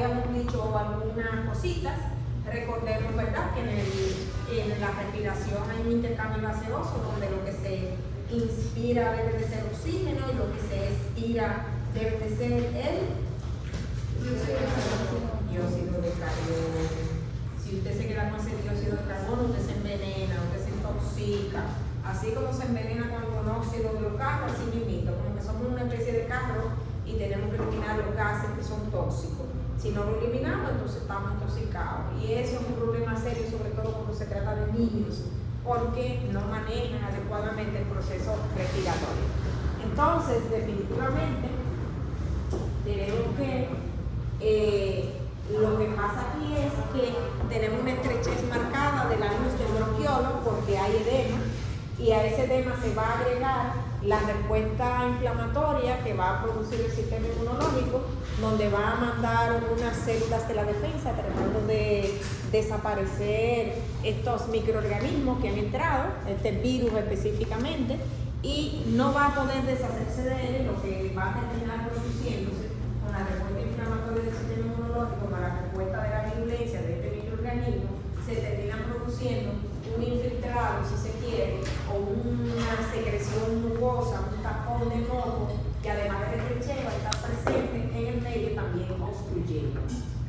habíamos dicho algunas cositas. Recordemos, ¿verdad?, que en la respiración hay un intercambio gaseoso donde lo que se inspira debe de ser oxígeno y lo que se expira debe de ser el dióxido de carbono. Si usted se queda con ese dióxido de carbono, usted se envenena, usted se intoxica. Así como se envenena con el monóxido de los carros, así mismo, como que somos una especie de carro y tenemos que eliminar los gases que son tóxicos. Si no lo eliminamos, entonces estamos intoxicados. Y eso es un problema serio, sobre todo cuando se trata de niños, porque no manejan adecuadamente el proceso respiratorio. Entonces, definitivamente, tenemos que, lo que pasa aquí es que tenemos una estrechez marcada de la luz del bronquiolo porque hay edema, y a ese edema se va a agregar la respuesta inflamatoria que va a producir el sistema inmunológico, donde va a mandar unas células de la defensa tratando de desaparecer estos microorganismos que han entrado, este virus específicamente, y no va a poder deshacerse de él, lo que va a terminar produciéndose con la respuesta inflamatoria del sistema inmunológico, con la respuesta de la virulencia de este microorganismo, se termina produciendo un infiltrado, si se quiere, o una secreción mucosa, un tapón de moco, que además de estrechez va a estar presente en el medio también obstruyendo.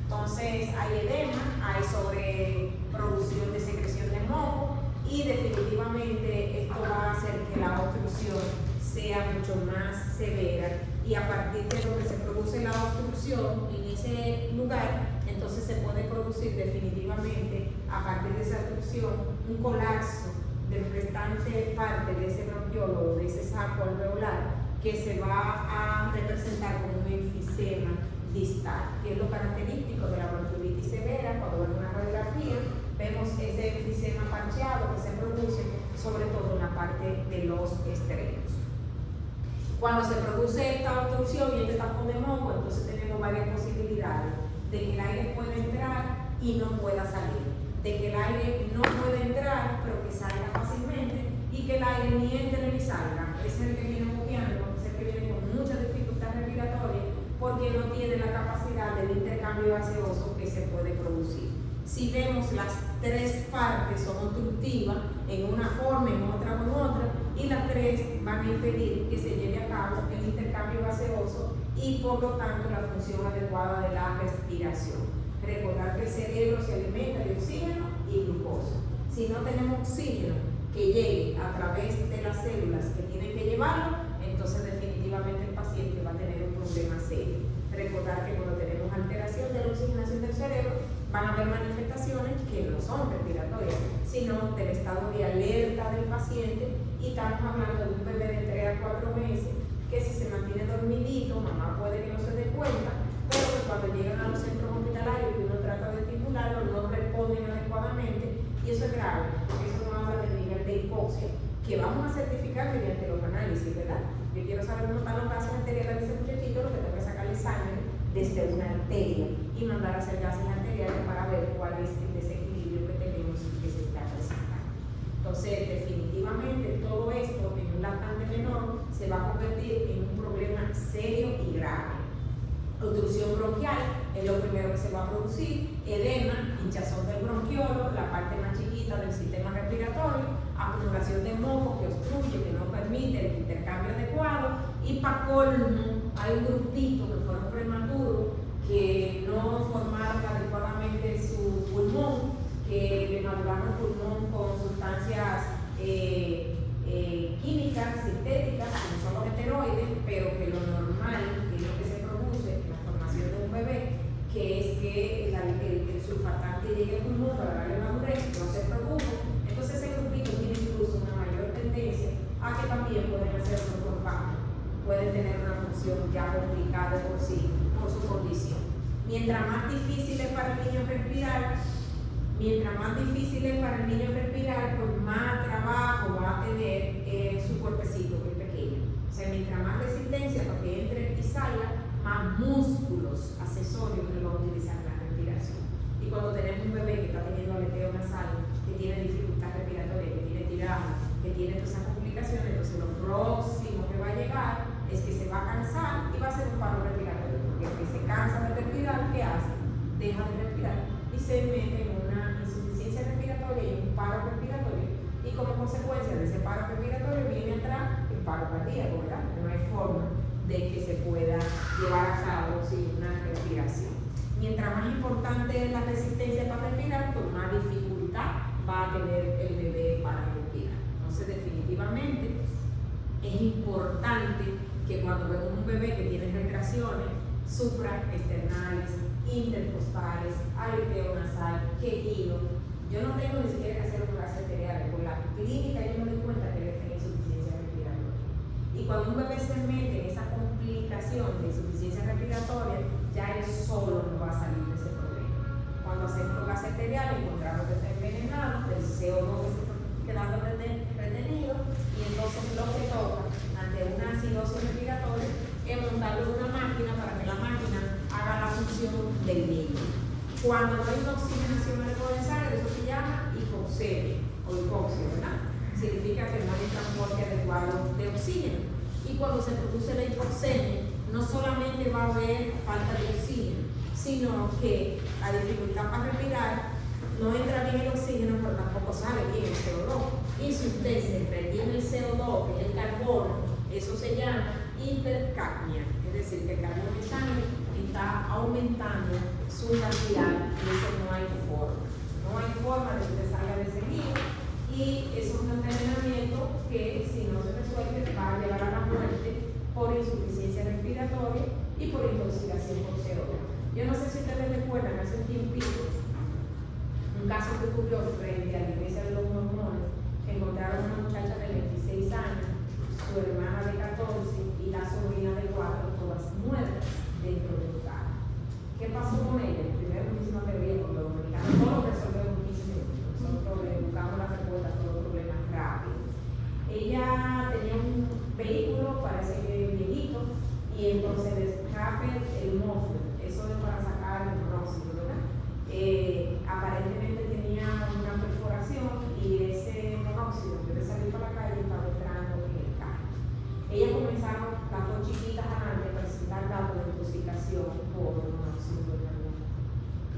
Entonces hay edema, hay sobreproducción de secreción de moco, y definitivamente esto va a hacer que la obstrucción sea mucho más severa, y a partir de lo que se produce la obstrucción en ese lugar, entonces se puede producir definitivamente a partir de esa obstrucción un colapso del restante parte de ese bronquiolo, de ese saco alveolar, que se va a representar como un enfisema distal, que es lo característico de la bronquiolitis severa. Cuando vemos una radiografía, vemos ese enfisema parcheado que se produce sobre todo en la parte de los extremos. Cuando se produce esta obstrucción y este tapón de moco, entonces tenemos varias posibilidades de que el aire pueda entrar y no pueda salir, de que el aire no pueda entrar pero que salga fácilmente, y que el aire ni entre ni salga. Es el que viene boqueando, es el que viene con mucha dificultad respiratoria porque no tiene la capacidad del intercambio gaseoso que se puede producir. Si vemos, las tres partes son obstructivas en una forma, en otra con otra, y las tres van a impedir que se lleve a cabo el intercambio gaseoso y por lo tanto la función adecuada de la respiración. Recordar que el cerebro se alimenta de oxígeno y glucosa. Si no tenemos oxígeno que llegue a través de las células que tienen que llevarlo, entonces definitivamente el paciente va a tener un problema serio. Recordar que cuando tenemos alteración de la oxigenación del cerebro, van a haber manifestaciones que no son respiratorias, sino del estado de alerta del paciente, y estamos hablando de un bebé de 3 a 4 meses que si se mantiene dormidito, mamá puede que no se dé cuenta, pero que cuando llegan a los centros hospitalarios y uno trata de estimularlo, no responden adecuadamente, y eso es grave, porque eso nos habla del nivel de hipoxia, que vamos a certificar mediante los análisis, ¿verdad? Yo quiero saber cómo están los gases arteriales de ese muchachito, lo que tengo que sacarle sangre desde una arteria y mandar a hacer gases arteriales para ver cuál es el desequilibrio que tenemos y que se está presentando. Entonces, definitivamente, todo esto en un lactante menor se va a convertir en un problema serio y grave. Obstrucción bronquial es lo primero que se va a producir, edema, hinchazón del bronquiolo, la parte más chiquita del sistema respiratorio, acumulación de moco que obstruye, que no permite el intercambio adecuado, y para colmo hay un grupito que fueron prematuros que no formaron adecuadamente su pulmón, que le maduraron el pulmón con sustancias químicas, sintéticas, que no son los esteroides, pero que lo normal, que es lo que se produce en la formación de un bebé, que es que el surfactante llegue al pulmón para darle madurez, no se produjo. Entonces ese grupito tiene incluso una mayor tendencia a que también pueden hacerlo por bajo, pueden tener una función ya complicada por sí, por su condición. Mientras más difícil es para el niño respirar, pues más trabajo va a tener su cuerpecito, que es pequeño. O sea, mientras más resistencia para que entre y salga, más músculos accesorios que va a utilizar la respiración. Y cuando tenemos un bebé que está teniendo aleteo nasal, que tiene dificultad respiratoria, que tiene tirado, que tiene todas esas complicaciones, entonces lo próximo que va a llegar es que se va a cansar y va a hacer un paro respiratorio, porque el que se cansa de respirar, ¿qué hace? y como consecuencia de ese paro respiratorio viene atrás el paro cardíaco, ¿verdad? No hay forma de que se pueda llevar a cabo sin una respiración. Mientras más importante es la resistencia para respirar, pues más dificultad va a tener el bebé para respirar. Entonces, definitivamente es importante que cuando vemos un bebé que tiene respiraciones supraesternales, intercostales, aleteo nasal, quejido, yo no tengo ni siquiera que hacer un gases arteriales. Por la clínica yo me doy cuenta que él tiene insuficiencia respiratoria. Y cuando un bebé se mete en esa complicación de insuficiencia respiratoria, ya él solo no va a salir de ese problema. Cuando hacemos los gases arteriales, encontramos que está envenenado, el CO2 que se está quedando retenido, y entonces lo que toca ante una acidosis respiratoria es montarlo en una máquina para que la máquina haga la función del niño. Cuando no hay una oxigenación adecuada de sangre, eso se llama hipoxemia o hipoxia, ¿verdad? Significa que no hay transporte adecuado de oxígeno. Y cuando se produce la hipoxemia, no solamente va a haber falta de oxígeno, sino que la dificultad para respirar, no entra bien el oxígeno, pero tampoco sale bien el CO2. Y si usted se retiene el CO2, que es el carbono, eso se llama hipercapnia, es decir, que el carbono de sangre está aumentando su cantidad y eso no hay forma. No hay forma de que usted salga de ese lío y eso es un envenenamiento que si no se resuelve va a llevar a la muerte por insuficiencia respiratoria y por intoxicación por CO2. Yo no sé si ustedes recuerdan hace un tiempito un caso que ocurrió frente a la iglesia de los mormones, que encontraron a una muchacha de 26 años, su hermana de 14 y la sobrina de 4, todas muertas dentro del carro. ¿Qué pasó con ella? Primero, muchísima teoría con los dominicanos, todo lo resolvió en 15 minutos. Nosotros le buscamos la respuesta a todos los problemas rápido. Ella tenía un vehículo, parece que viejito, y entonces el escape, el muffler, eso es para sacar el monóxido, ¿verdad? Aparentemente tenía una perforación y ese monóxido, en vez de salir para la calle, estaba entrando en el carro. Ellas comenzaron, las dos chiquitas adelante, a presentar datos de intoxicación por monóxido de carbono.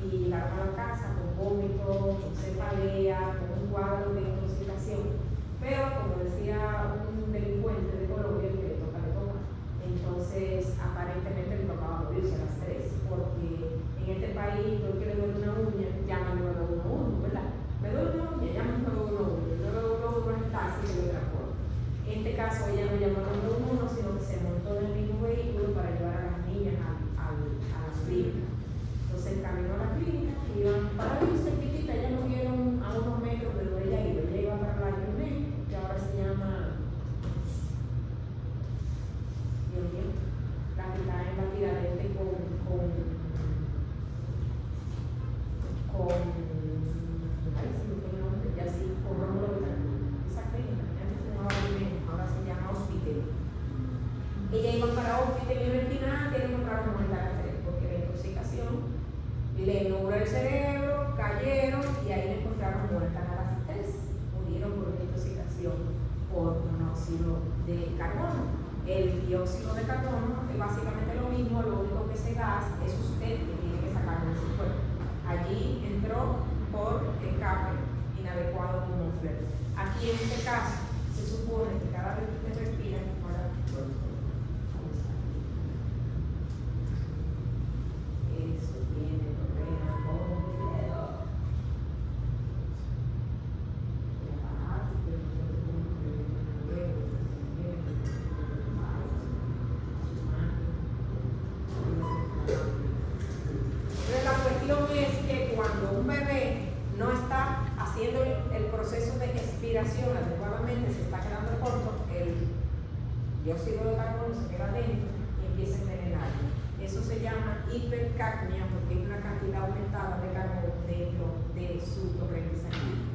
Y llegaron a la casa con vómito, con cefalea, con un cuadro de intoxicación. Pero, como decía un delincuente de Colombia, que le toca. Entonces, aparentemente le tocaba morirse a las 3, porque en este país, todo el que le duele una uña, llama al 911, ¿verdad? Me duele una uña, llama al 911. El 911 está así que lo transporta. En este caso, ella no llamó al 911, sino que se montó en el mismo vehículo para llevar a las niñas a la clínica. Entonces, caminó a la clínica, iban para ir cerquitita, ya lo vieron a unos metros de donde ella iba. Ella iba para la IUNE, que ahora se llama. La que está en la Tiradentes con Rómulo Betancourt. Esa clínica, antes se llamaba IUNE, ahora se llama Hospital. Ella iba para Hospital y en el final le encontraron muerta a las 3 porque la intoxicación le nubló el cerebro, cayeron y ahí le encontraron muertas a las 3. Murieron por una intoxicación por monóxido de carbono. El dióxido de carbono es básicamente lo mismo, lo único que ese gas es usted que tiene que sacarlo de su cuerpo. Allí entró por escape inadecuado como un flare. Aquí en este caso se supone que cada vez que usted respira, ahora eso tiene problema con el dedo. Entonces la cuestión es que cuando un bebé no está haciendo el proceso de expiración adecuadamente, se está quedando corto, el dióxido de carbono se queda dentro y empieza a envenenar. Eso se llama hipercapnia porque es una cantidad aumentada de carbono dentro de su torrente sanguíneo.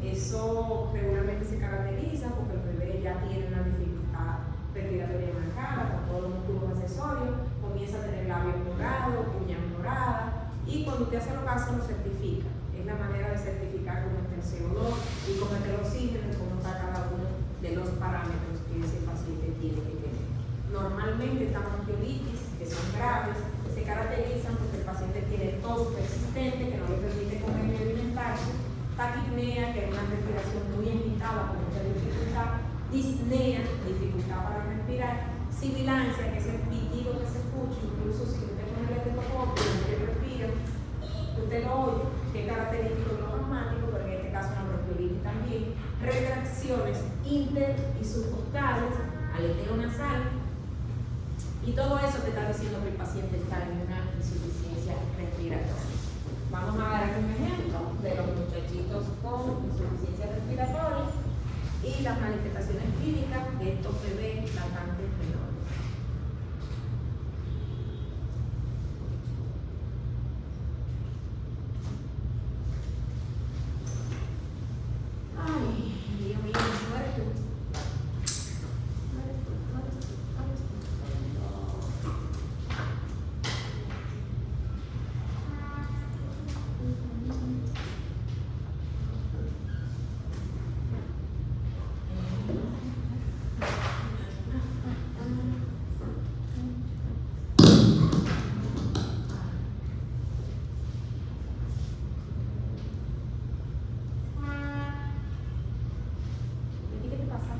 Eso regularmente se caracteriza porque el bebé ya tiene una dificultad respiratoria marcada con todos los músculos accesorios, comienza a tener labios morados, uñas moradas, y cuando usted hace los casos lo certifica. Es la manera de certificar cómo está el CO2 y cómo está el oxígeno y cómo está cada uno de los parámetros que ese paciente tiene que tener. Normalmente estas bronquiolitis, que son graves, se caracterizan porque el paciente tiene tos persistente que no le permite comer y alimentarse, taquicardia apnea, que es una respiración muy agitada, con mucha dificultad, disnea, dificultad para respirar, sibilancia, que es el pitido que se escucha, incluso si usted pone el estetoscopio y usted respira, usted lo oye, que es característico de lo reumático, pero en este caso una bronquiolitis también, retracciones inter y subcostales, aleteo nasal, y todo eso te está diciendo que el paciente está en una insuficiencia respiratoria. Vamos a dar un ejemplo de los muchachitos con insuficiencia respiratoria y las manifestaciones clínicas de estos bebés lactantes menores. Ay, Dios mío, muerto. ¿Qué te pasa?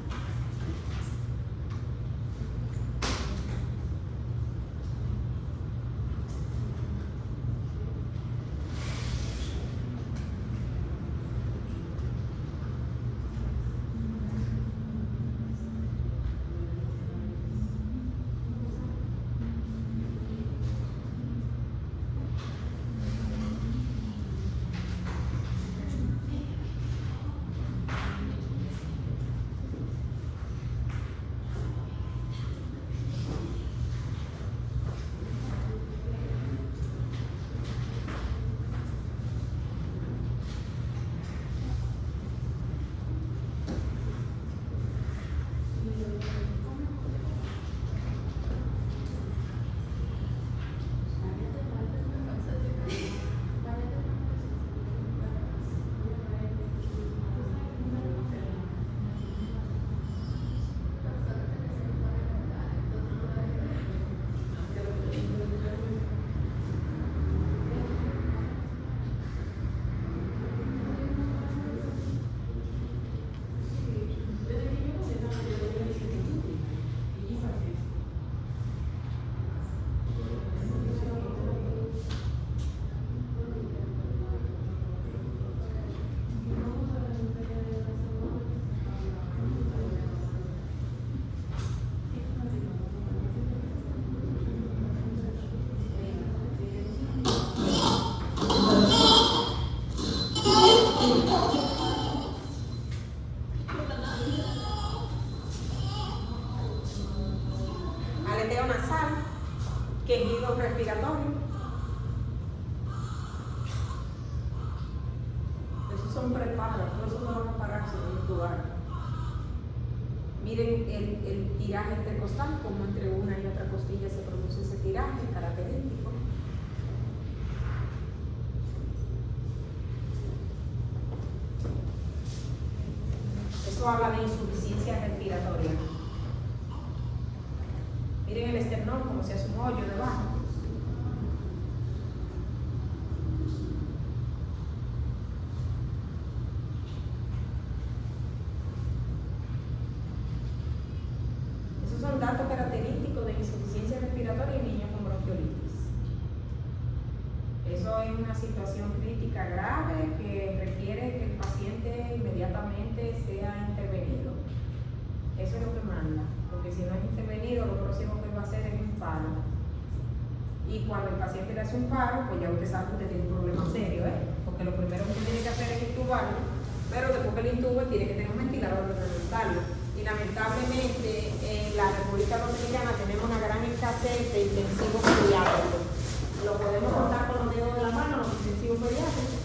Aleteo nasal, quejido respiratorio. Esos son preparos, todos esos no van a parar sin intubar. Miren el tiraje intercostal, como entre una y otra costilla se produce ese tiraje característico. Eso habla de insuficiencia respiratoria. Miren el esternón, como se hace un hoyo debajo. Esos son datos característicos de insuficiencia respiratoria en niños con bronquiolitis. Eso es una situación crítica grave que requiere que el paciente inmediatamente sea intervenido. Eso es lo que manda, porque si no es intervenido, lo próximo que va a hacer es un paro. Y cuando el paciente le hace un paro, pues ya usted sabe que usted tiene un problema serio, porque lo primero que usted tiene que hacer es intubarlo, pero después que lo intube tiene que tener un ventilador para levantarlo. Y lamentablemente en la República Dominicana tenemos una gran escasez de intensivos pediátricos. Lo podemos contar con los dedos de la mano, los intensivos pediátricos,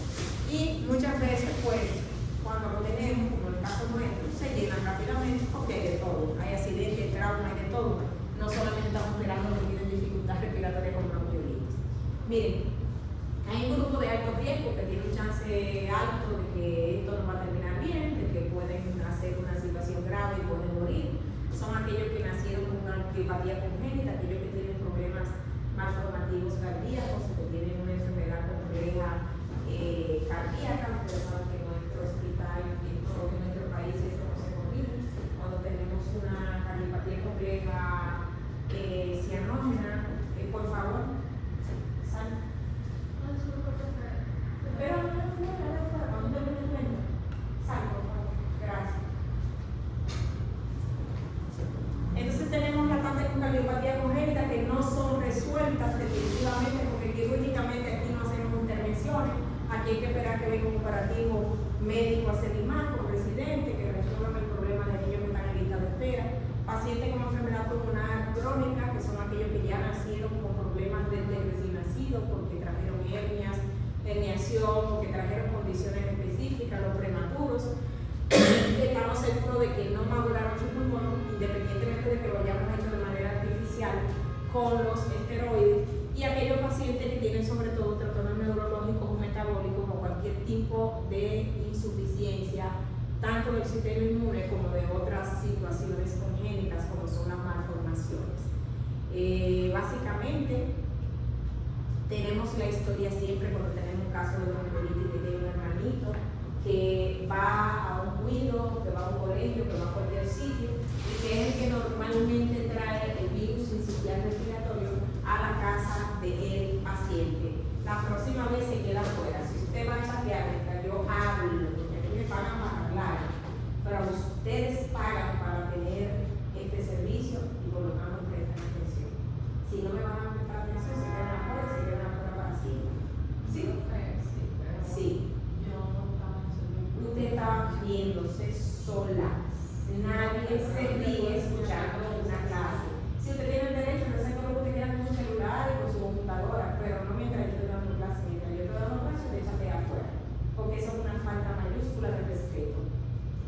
y muchas veces, pues, cuando lo tenemos, como el caso nuestro, se llenan rápidamente porque hay de todo. Hay accidentes, traumas, hay de todo. No solamente estamos esperando que tienen dificultad respiratoria como bronquiolitis. Miren, hay un grupo de alto riesgo que tiene un chance alto de que esto no va a terminar bien, de que pueden hacer una situación grave y pueden morir. Son aquellos que nacieron con una angiopatía congénita, aquellos que tienen problemas malformativos cardíacos, que tienen una enfermedad compleja cardíaca. Ustedes saben que nuestros Aquí hay que esperar que venga un operativo médico a CEDIMAC con residentes que resuelvan el problema de niños que están en lista de espera, pacientes con enfermedad pulmonar crónica, que son aquellos que ya nacieron con problemas desde recién nacidos porque trajeron hernias, herniación o que trajeron condiciones específicas, los prematuros. Estamos seguros de que no maduraron su pulmón, independientemente de que lo hayamos hecho de manera artificial con los esteroides, y aquellos pacientes que tienen sobre todo trastornos neurológicos o metabólicos o cualquier tipo de insuficiencia, tanto del sistema inmune como de otras situaciones congénitas como son las malformaciones. Básicamente, tenemos la historia siempre cuando tenemos un caso de bronquiolitis que tiene un hermanito que va a un cuido, que va a un colegio, que va a cualquier sitio y que es el que normalmente trae el virus sincitial respiratorio a la casa del paciente. La próxima vez se queda fuera. Si usted va a chatear, yo hablo, porque a mí me pagan para hablar, pero ustedes pagan para tener este servicio y por lo tanto prestan atención. Si no me van a prestar atención, se quedan afuera, se quedan afuera para siempre. ¿Sí? Sí. Usted estaba viéndose sola. Nadie se ríe escuchando una clase. Si usted tiene el derecho de hacer todo lo que usted quiera con su celular y con su computadora, pero no mientras yo estoy dando clase, mientras yo estoy dando clase, déjate afuera. Porque eso es una falta mayúscula de respeto.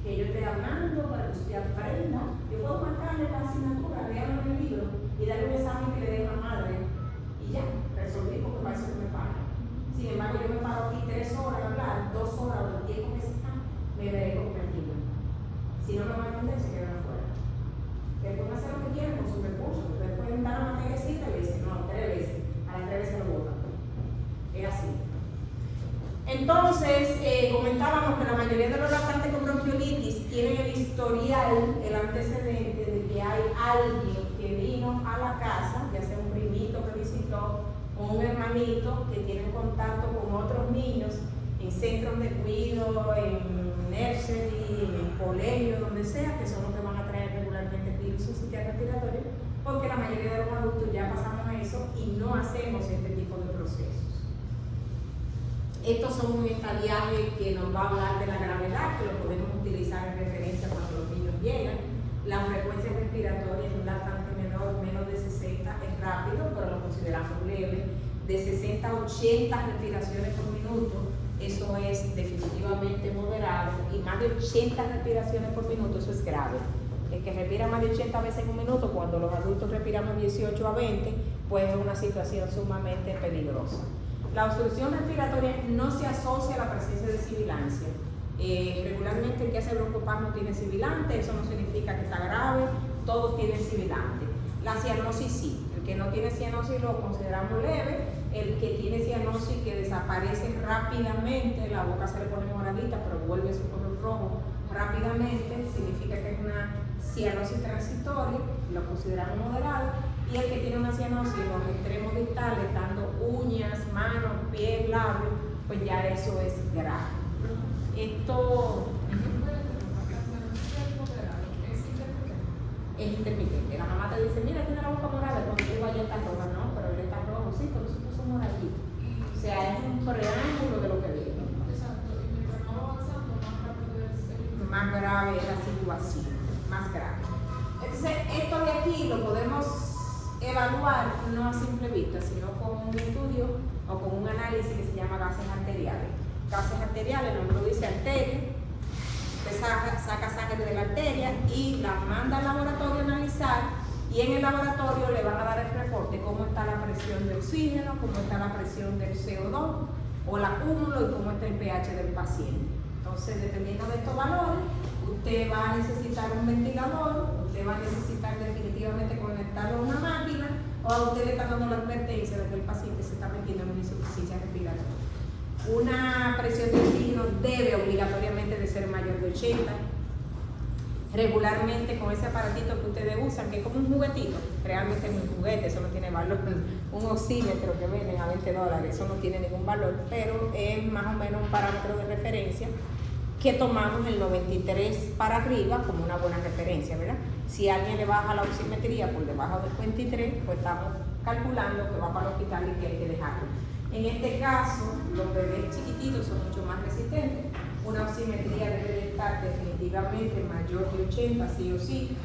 Que yo esté hablando para que usted aprenda. Yo puedo marcarle la asignatura, leerlo en el libro y darle un examen que le dé una madre. Y ya, resolví porque para eso que me pagan. Sin embargo, yo me paro aquí 3 horas a hablar, 2 horas, o el tiempo que sea, me veré convertida. Si no me van a entender, se quedan afuera. Que pueden hacer lo que quieran con sus recursos. Ustedes pueden dar una telecita y le dicen, no, 3 veces. A las 3 veces lo votan. Es así. Entonces, comentábamos que la mayoría de los lactantes con bronquiolitis tienen el historial, el antecedente de que hay alguien que vino a la casa, ya sea un primito que visitó o un hermanito que tiene contacto con otros niños en centros de cuidado, en nursery, en colegios, donde sea, que son los que van a traer regularmente virus sincitial respiratorio, porque la mayoría de los adultos ya pasamos eso y no hacemos este tipo de procesos. Estos son un estadiaje que nos va a hablar de la gravedad, que lo podemos utilizar en referencia cuando los niños llegan. La frecuencia respiratoria en un lactante menor, menos de 60, es rápido, pero lo consideramos leve. De 60 a 80 respiraciones por minuto, eso es definitivamente moderado. Y más de 80 respiraciones por minuto, eso es grave. El que respira más de 80 veces en un minuto, cuando los adultos respiramos 18 a 20, pues es una situación sumamente peligrosa. La obstrucción respiratoria no se asocia a la presencia de sibilancia. Regularmente el que hace broncoespasmo tiene sibilante, eso no significa que está grave, todos tienen sibilante. La cianosis sí, el que no tiene cianosis lo consideramos leve, el que tiene cianosis que desaparece rápidamente, la boca se le pone moradita pero vuelve su color rojo rápidamente, significa que es una cianosis transitoria, lo consideramos moderado. Y el que tiene una cianosis en los extremos distales, dando uñas, manos, pies, labios, pues ya eso es grave. Esto es intermitente. La mamá te dice, mira, tiene la boca morada, cuando tú vayas a estar roja, no, pero él está rojo, sí, pero se puso moradito. O sea, es un preámbulo de lo que viene. Exacto, y mientras va avanzando, más rápido es el... Más grave es la situación, más grave. Entonces, esto de aquí lo podemos evaluar no a simple vista, sino con un estudio o con un análisis que se llama gases arteriales. Gases arteriales, el nombre lo dice arteria, usted saca sangre de la arteria y la manda al laboratorio a analizar, y en el laboratorio le van a dar el reporte cómo está la presión de oxígeno, cómo está la presión del CO2 o el acúmulo y cómo está el pH del paciente. Entonces, dependiendo de estos valores, usted va a necesitar un ventilador, usted va a necesitar definitivamente conectarlo a una máquina, o a usted le está dando la advertencia de que el paciente se está metiendo en una insuficiencia respiratoria. Una presión de oxígeno debe obligatoriamente de ser mayor de 80. Regularmente con ese aparatito que ustedes usan, que es como un juguetito, realmente es un juguete, eso no tiene valor, un oxímetro que venden a $20, eso no tiene ningún valor, pero es más o menos un parámetro de referencia que tomamos el 93 para arriba como una buena referencia, ¿verdad? Si alguien le baja la oximetría por debajo del 23, pues estamos calculando que va para el hospital y que hay que dejarlo. En este caso, los bebés chiquititos son mucho más resistentes. Una oximetría debe de estar definitivamente mayor de 80, sí o sí.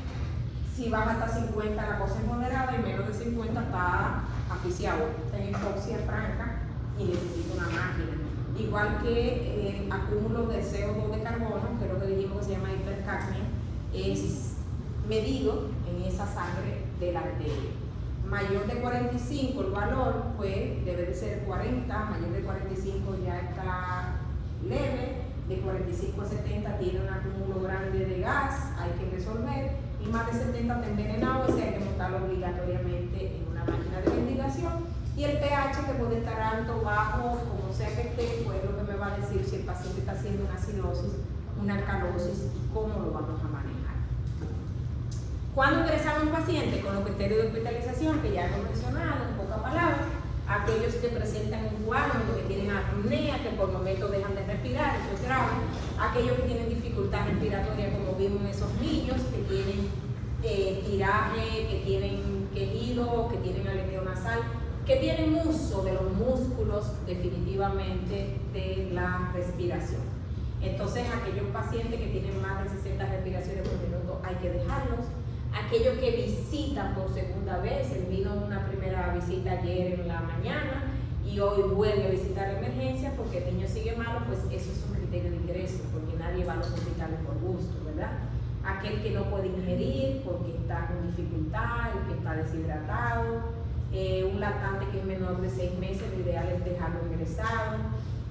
Si baja hasta 50, la cosa es moderada, y menos de 50 está asfixiado, está en hipoxia franca y necesita una máquina. Igual que el acúmulo de CO2 de carbono, que es lo que dijimos que se llama hipercapnia, es medido en esa sangre de la arteria. Mayor de 45 el valor, pues debe de ser 40, mayor de 45 ya está leve, de 45 a 70 tiene un acúmulo grande de gas, hay que resolver, y más de 70 está envenenado, ese hay que montarlo obligatoriamente en una máquina de ventilación. Y el pH, que puede estar alto, bajo, como sea que esté, pues lo que me va a decir si el paciente está haciendo una acidosis, una alcalosis y cómo lo vamos a manejar. ¿Cuándo ingresamos un paciente con los criterios de hospitalización, que ya hemos mencionado en pocas palabras? Aquellos que presentan un cuadro, que tienen apnea, que por momentos dejan de respirar, eso es grave. Aquellos que tienen dificultad respiratoria, como vimos en esos niños, que tienen tiraje, que tienen quejido, que tienen aleteo nasal, que tienen uso de los músculos definitivamente de la respiración. Entonces, aquellos pacientes que tienen más de 60 respiraciones por minuto hay que dejarlos. Aquellos que visitan por segunda vez, él vino una primera visita ayer en la mañana y hoy vuelve a visitar la emergencia porque el niño sigue malo, pues eso es un criterio de ingreso, porque nadie va a los hospitales por gusto, ¿verdad? Aquel que no puede ingerir porque está con dificultad, el que está deshidratado, un lactante que es menor de 6 meses, lo ideal es dejarlo ingresado,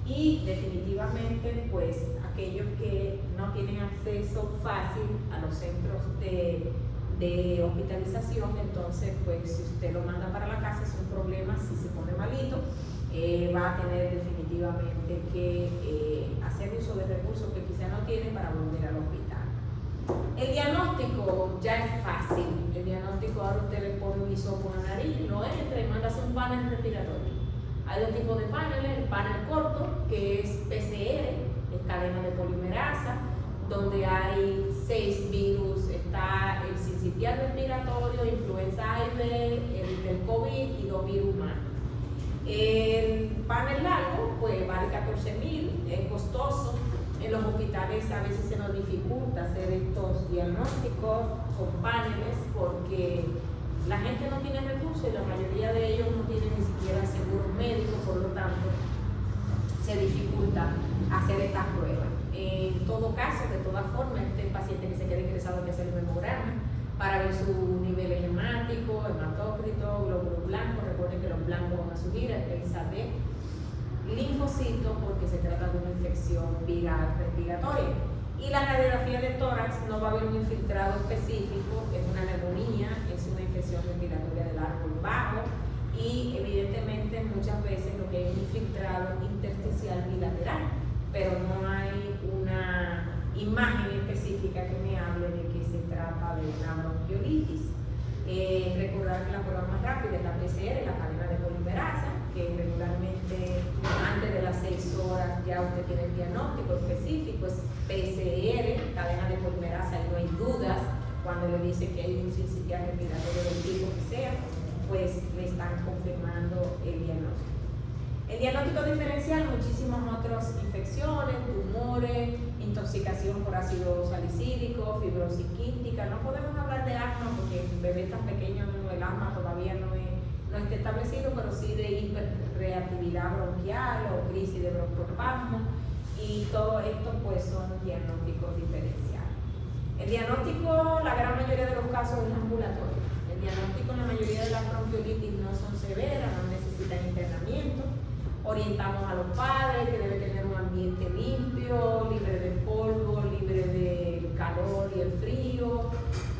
y definitivamente pues aquellos que no tienen acceso fácil a los centros de hospitalización, entonces pues si usted lo manda para la casa es un problema. Si se pone malito, va a tener definitivamente que hacer uso de recursos que quizá no tiene para volver al hospital. El diagnóstico ya es fácil. El diagnóstico, ahora usted le pone un hisopo en la nariz, lo entra y manda a hacer un panel respiratorio. Hay dos tipos de paneles: el panel corto, que es PCR, es cadena de polimerasa, donde hay 6 virus, está el sincitial respiratorio, influenza A y B, el del COVID y 2 virus más. El panel largo, pues vale 14.000, es costoso. En los hospitales a veces se nos dificulta hacer estos diagnósticos con paneles porque la gente no tiene recursos y la mayoría de ellos no tienen ni siquiera seguro médico, por lo tanto se dificulta hacer estas pruebas. En todo caso, de todas formas, este paciente que se queda ingresado hay que hacer el hemograma para ver su nivel hemático, hematócrito, glóbulos blancos. Recuerden que los blancos van a subir, el PSA-D, linfocitos, porque se trata de una infección viral respiratoria. Y la radiografía de tórax no va a haber un infiltrado específico, es una neumonía, es una infección respiratoria del árbol bajo, y evidentemente muchas veces lo que es un infiltrado intersticial bilateral, pero no hay una imagen específica que me hable de que se trata de una bronquiolitis. Recordar que la prueba más rápida es la PCR, la cadena de polimerasa, que regularmente antes de las 6 horas ya usted tiene el diagnóstico específico, es PCR, cadena de polimerasa, y no hay dudas cuando le dice que hay un sincitial respiratorio del tipo que sea, pues le están confirmando el diagnóstico. El diagnóstico diferencial, muchísimas otras infecciones, tumores, intoxicación por ácido salicílico, fibrosis quística. No podemos hablar de asma porque el bebé tan pequeño, el asma todavía no está establecido, pero sí de hiperreactividad bronquial o crisis de broncoespasmo, y todo esto pues son diagnósticos diferenciales. El diagnóstico, la gran mayoría de los casos es ambulatorio. El diagnóstico en la mayoría de las bronquiolitis no son severas, no necesitan internamiento. Orientamos a los padres que debe tener un ambiente limpio, libre de polvo, libre del calor y el frío,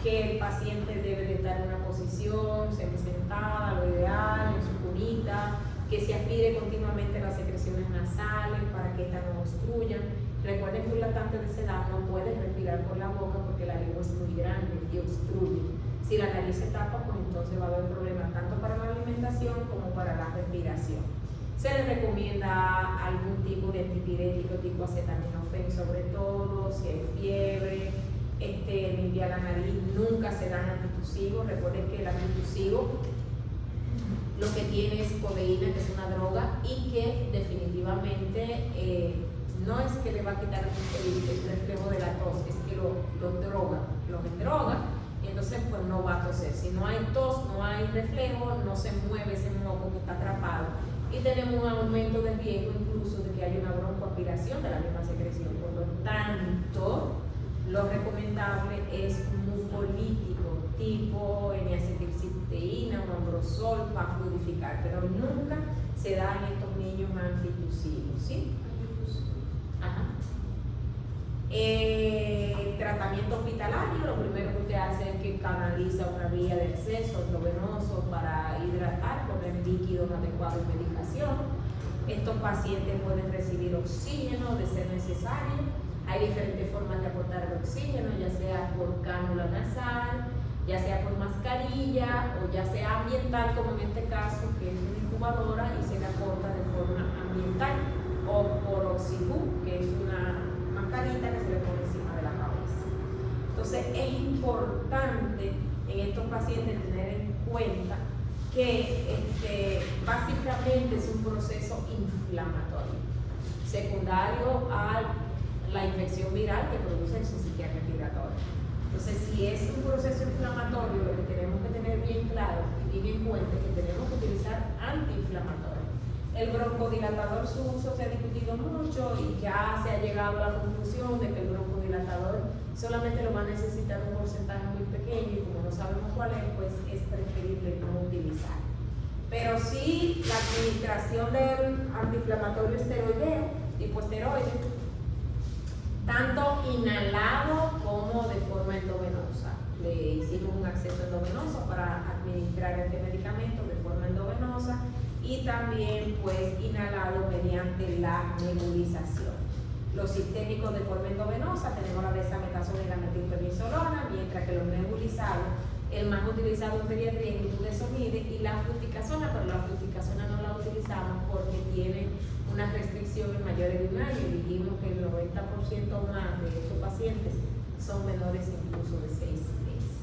que el paciente debe de estar en una posición semisentada, lo ideal, en su cunita, que se aspire continuamente las secreciones nasales para que estas no obstruyan. Recuerden que un lactante de esa edad no puede respirar por la boca porque la lengua es muy grande y obstruye. Si la nariz se tapa, pues entonces va a haber problemas tanto para la alimentación como para la respiración. Se les recomienda algún tipo de antipirético tipo acetaminofén, sobre todo si hay fiebre, limpiar la nariz, nunca se dan antitusivos. Recuerden que el antitusivo lo que tiene es codeína, que es una droga, y que definitivamente no es que le va a quitar el reflejo de la tos, es que lo droga, lo endroga, y entonces pues no va a toser. Si no hay tos, no hay reflejo, no se mueve ese moco que está atrapado, y tenemos un aumento de riesgo incluso de que haya una broncoaspiración de la misma secreción. Por lo tanto, lo recomendable es un mucolítico tipo N-acetilcisteína o Ambrosol para fluidificar, pero nunca se da en estos niños antitusivos, ¿sí? Ajá. Tratamiento hospitalario, lo primero que usted hace es que canaliza una vía de acceso endovenoso para hidratar, poner líquidos adecuados y medicación. Estos pacientes pueden recibir oxígeno de ser necesario. Hay diferentes formas de aportar el oxígeno, ya sea por cánula nasal, ya sea por mascarilla o ya sea ambiental, como en este caso, que es una incubadora y se le aporta de forma ambiental, o por oxibú, que es una mascarita que se le pone encima de la cabeza. Entonces es importante en estos pacientes tener en cuenta que básicamente es un proceso inflamatorio secundario a la infección viral que produce el sincitial respiratorio. Entonces, si es un proceso inflamatorio, lo que tenemos que tener bien claro y bien en cuenta es que tenemos que utilizar antiinflamatorios. El broncodilatador, su uso se ha discutido mucho y ya se ha llegado a la conclusión de que el broncodilatador solamente lo va a necesitar un porcentaje muy pequeño, y como no sabemos cuál es, pues es preferible no utilizar. Pero sí, la administración del antiinflamatorio esteroideo, tipo esteroide, tanto inhalado como de forma endovenosa. Le hicimos un acceso endovenoso para administrar este medicamento de forma endovenosa, y también pues inhalado mediante la nebulización. Los sistémicos de forma endovenosa tenemos la dexametasona y la metilprednisolona, mientras que los nebulizados, el más utilizado en pediatría es el budesonide y la fluticasona, pero la fluticasona no la utilizamos porque tiene una restricción en mayores de un año, y dijimos que el 90% más de estos pacientes son menores incluso de 6 meses.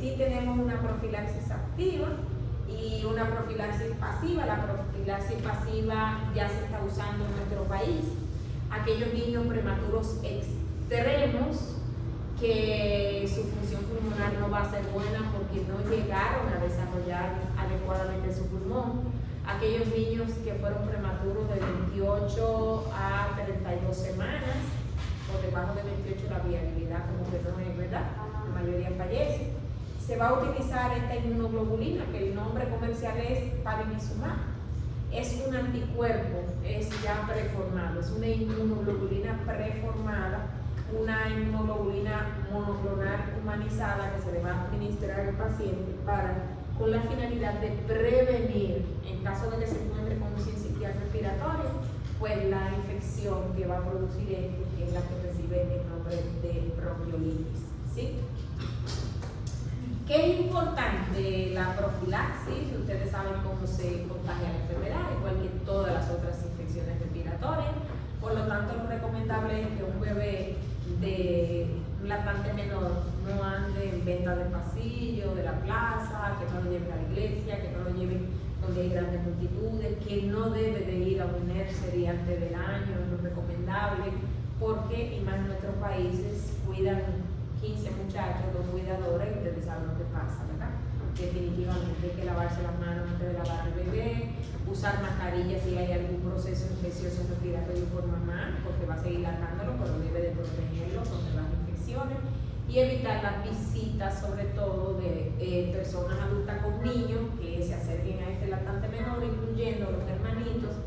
Sí tenemos una profilaxis activa y una profilaxis pasiva. La profilaxis pasiva ya se está usando en nuestro país. Aquellos niños prematuros extremos que su función pulmonar no va a ser buena porque no llegaron a desarrollar adecuadamente su pulmón. Aquellos niños que fueron prematuros de 28 a 32 semanas, por debajo de 28 la viabilidad como que no es, ¿verdad? La mayoría fallece. Se va a utilizar esta inmunoglobulina, que el nombre comercial es palimizumab. Es un anticuerpo, es ya preformado, es una inmunoglobulina preformada, una inmunoglobulina monoclonal humanizada que se le va a administrar al paciente con la finalidad de prevenir, en caso de que se encuentre con un sincitial respiratorio, pues la infección que va a producir esto, que es la que recibe el nombre de bronquiolitis, ¿sí? ¿Qué es importante? La profilaxis, ustedes saben cómo se contagia la enfermedad, igual que todas las otras infecciones respiratorias. Por lo tanto, lo recomendable es que un bebé de un lactante menor no ande en venta de pasillo, de la plaza, que no lo lleve a la iglesia, que no lo lleve donde hay grandes multitudes, que no debe de ir a un nursery antes del año, es lo recomendable, porque y más en nuestros países cuidan 15 muchachos, 2 cuidadoras, y ustedes saben lo que pasa, ¿verdad? Definitivamente hay que lavarse las manos antes de lavar al bebé, usar mascarilla si hay algún proceso infeccioso respiratorio por mamá, porque va a seguir lactándolo, pero debe de protegerlo contra las infecciones, y evitar las visitas, sobre todo de personas adultas con niños que se acerquen a este lactante menor, incluyendo los hermanitos,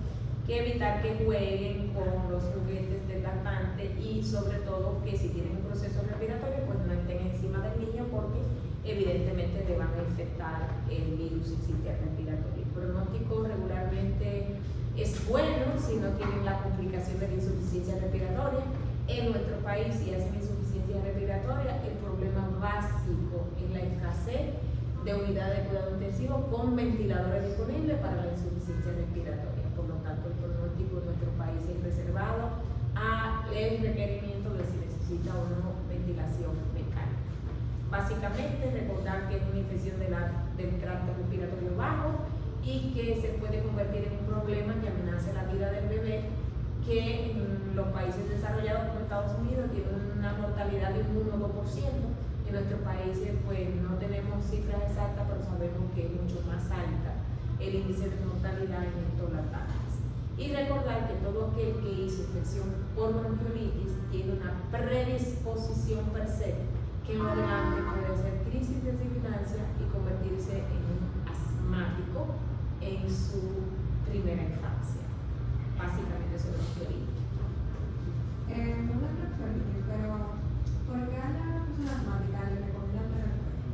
que evitar que jueguen con los juguetes del lactante, y sobre todo que si tienen un proceso respiratorio pues no estén encima del niño, porque evidentemente le van a infectar el virus sincitial respiratorio. El pronóstico regularmente es bueno si no tienen la complicación de la insuficiencia respiratoria. En nuestro país, si hacen insuficiencia respiratoria, el problema básico es la escasez de unidades de cuidado intensivo con ventiladores disponibles para la insuficiencia respiratoria. Por lo tanto, el pronóstico en nuestro país es reservado al requerimiento de si necesita o no ventilación mecánica. Básicamente, recordar que es una infección del tracto respiratorio bajo y que se puede convertir en un problema que amenace la vida del bebé, que en los países desarrollados como Estados Unidos tiene una mortalidad de un 1 o 2%. En nuestros países pues no tenemos cifras exactas, pero sabemos que es mucho más alta el índice de mortalidad en estos lactantes. Y recordar que todo aquel que hizo infección por bronquiolitis tiene una predisposición per se que en adelante puede hacer crisis de sibilancia y convertirse en un asmático en su primera infancia. Básicamente eso es bronquiolitis. No es bronquiolitis, pero ¿por qué a la persona asmática le recomiendan tener perro?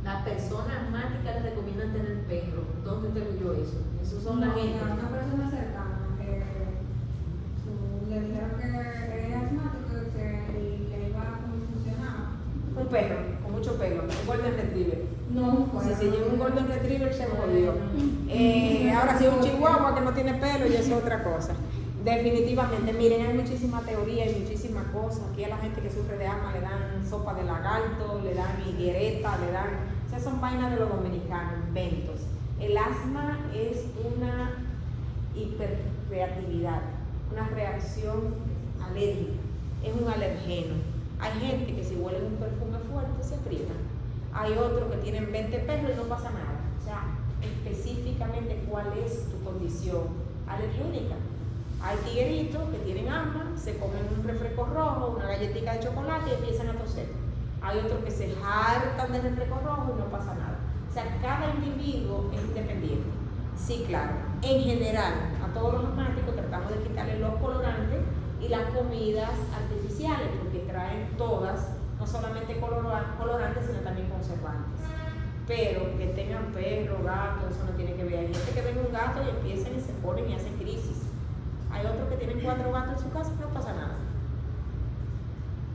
Las personas asmáticas les recomiendan tener perro. ¿Dónde te leyó eso? Eso son la gente. A una persona cercana le dijeron que es asmático y que iba a funcionar. Un perro con mucho pelo, un golden retriever. No, Si se lleva un golden retriever se jodió. Ahora si es un chihuahua que no tiene pelo y eso es otra cosa. Definitivamente, miren, hay muchísima teoría y muchísimas cosas. Aquí a la gente que sufre de asma le dan sopa de lagarto, le dan higuereta, le dan... Esas son vainas de los dominicanos, inventos. El asma es una hiperreactividad, una reacción alérgica, es un alergeno. Hay gente que si huelen un perfume fuerte se aprietan. Hay otros que tienen 20 pelos y no pasa nada. O sea, específicamente cuál es tu condición alergénica. Hay tigueritos que tienen asma, se comen un refresco rojo, una galletita de chocolate y empiezan a toser. Hay otros que se hartan de refresco rojo y no pasa nada. O sea, cada individuo es independiente. Sí, claro. En general, a todos los asmáticos tratamos de quitarle los colorantes y las comidas artificiales, porque traen todas, no solamente colorantes, sino también conservantes. Pero que tengan perro, gato, eso no tiene que ver. Hay gente que ven un gato y empiezan y se ponen y hacen crisis. Hay otros que tienen 4 gatos en su casa y no pasa nada.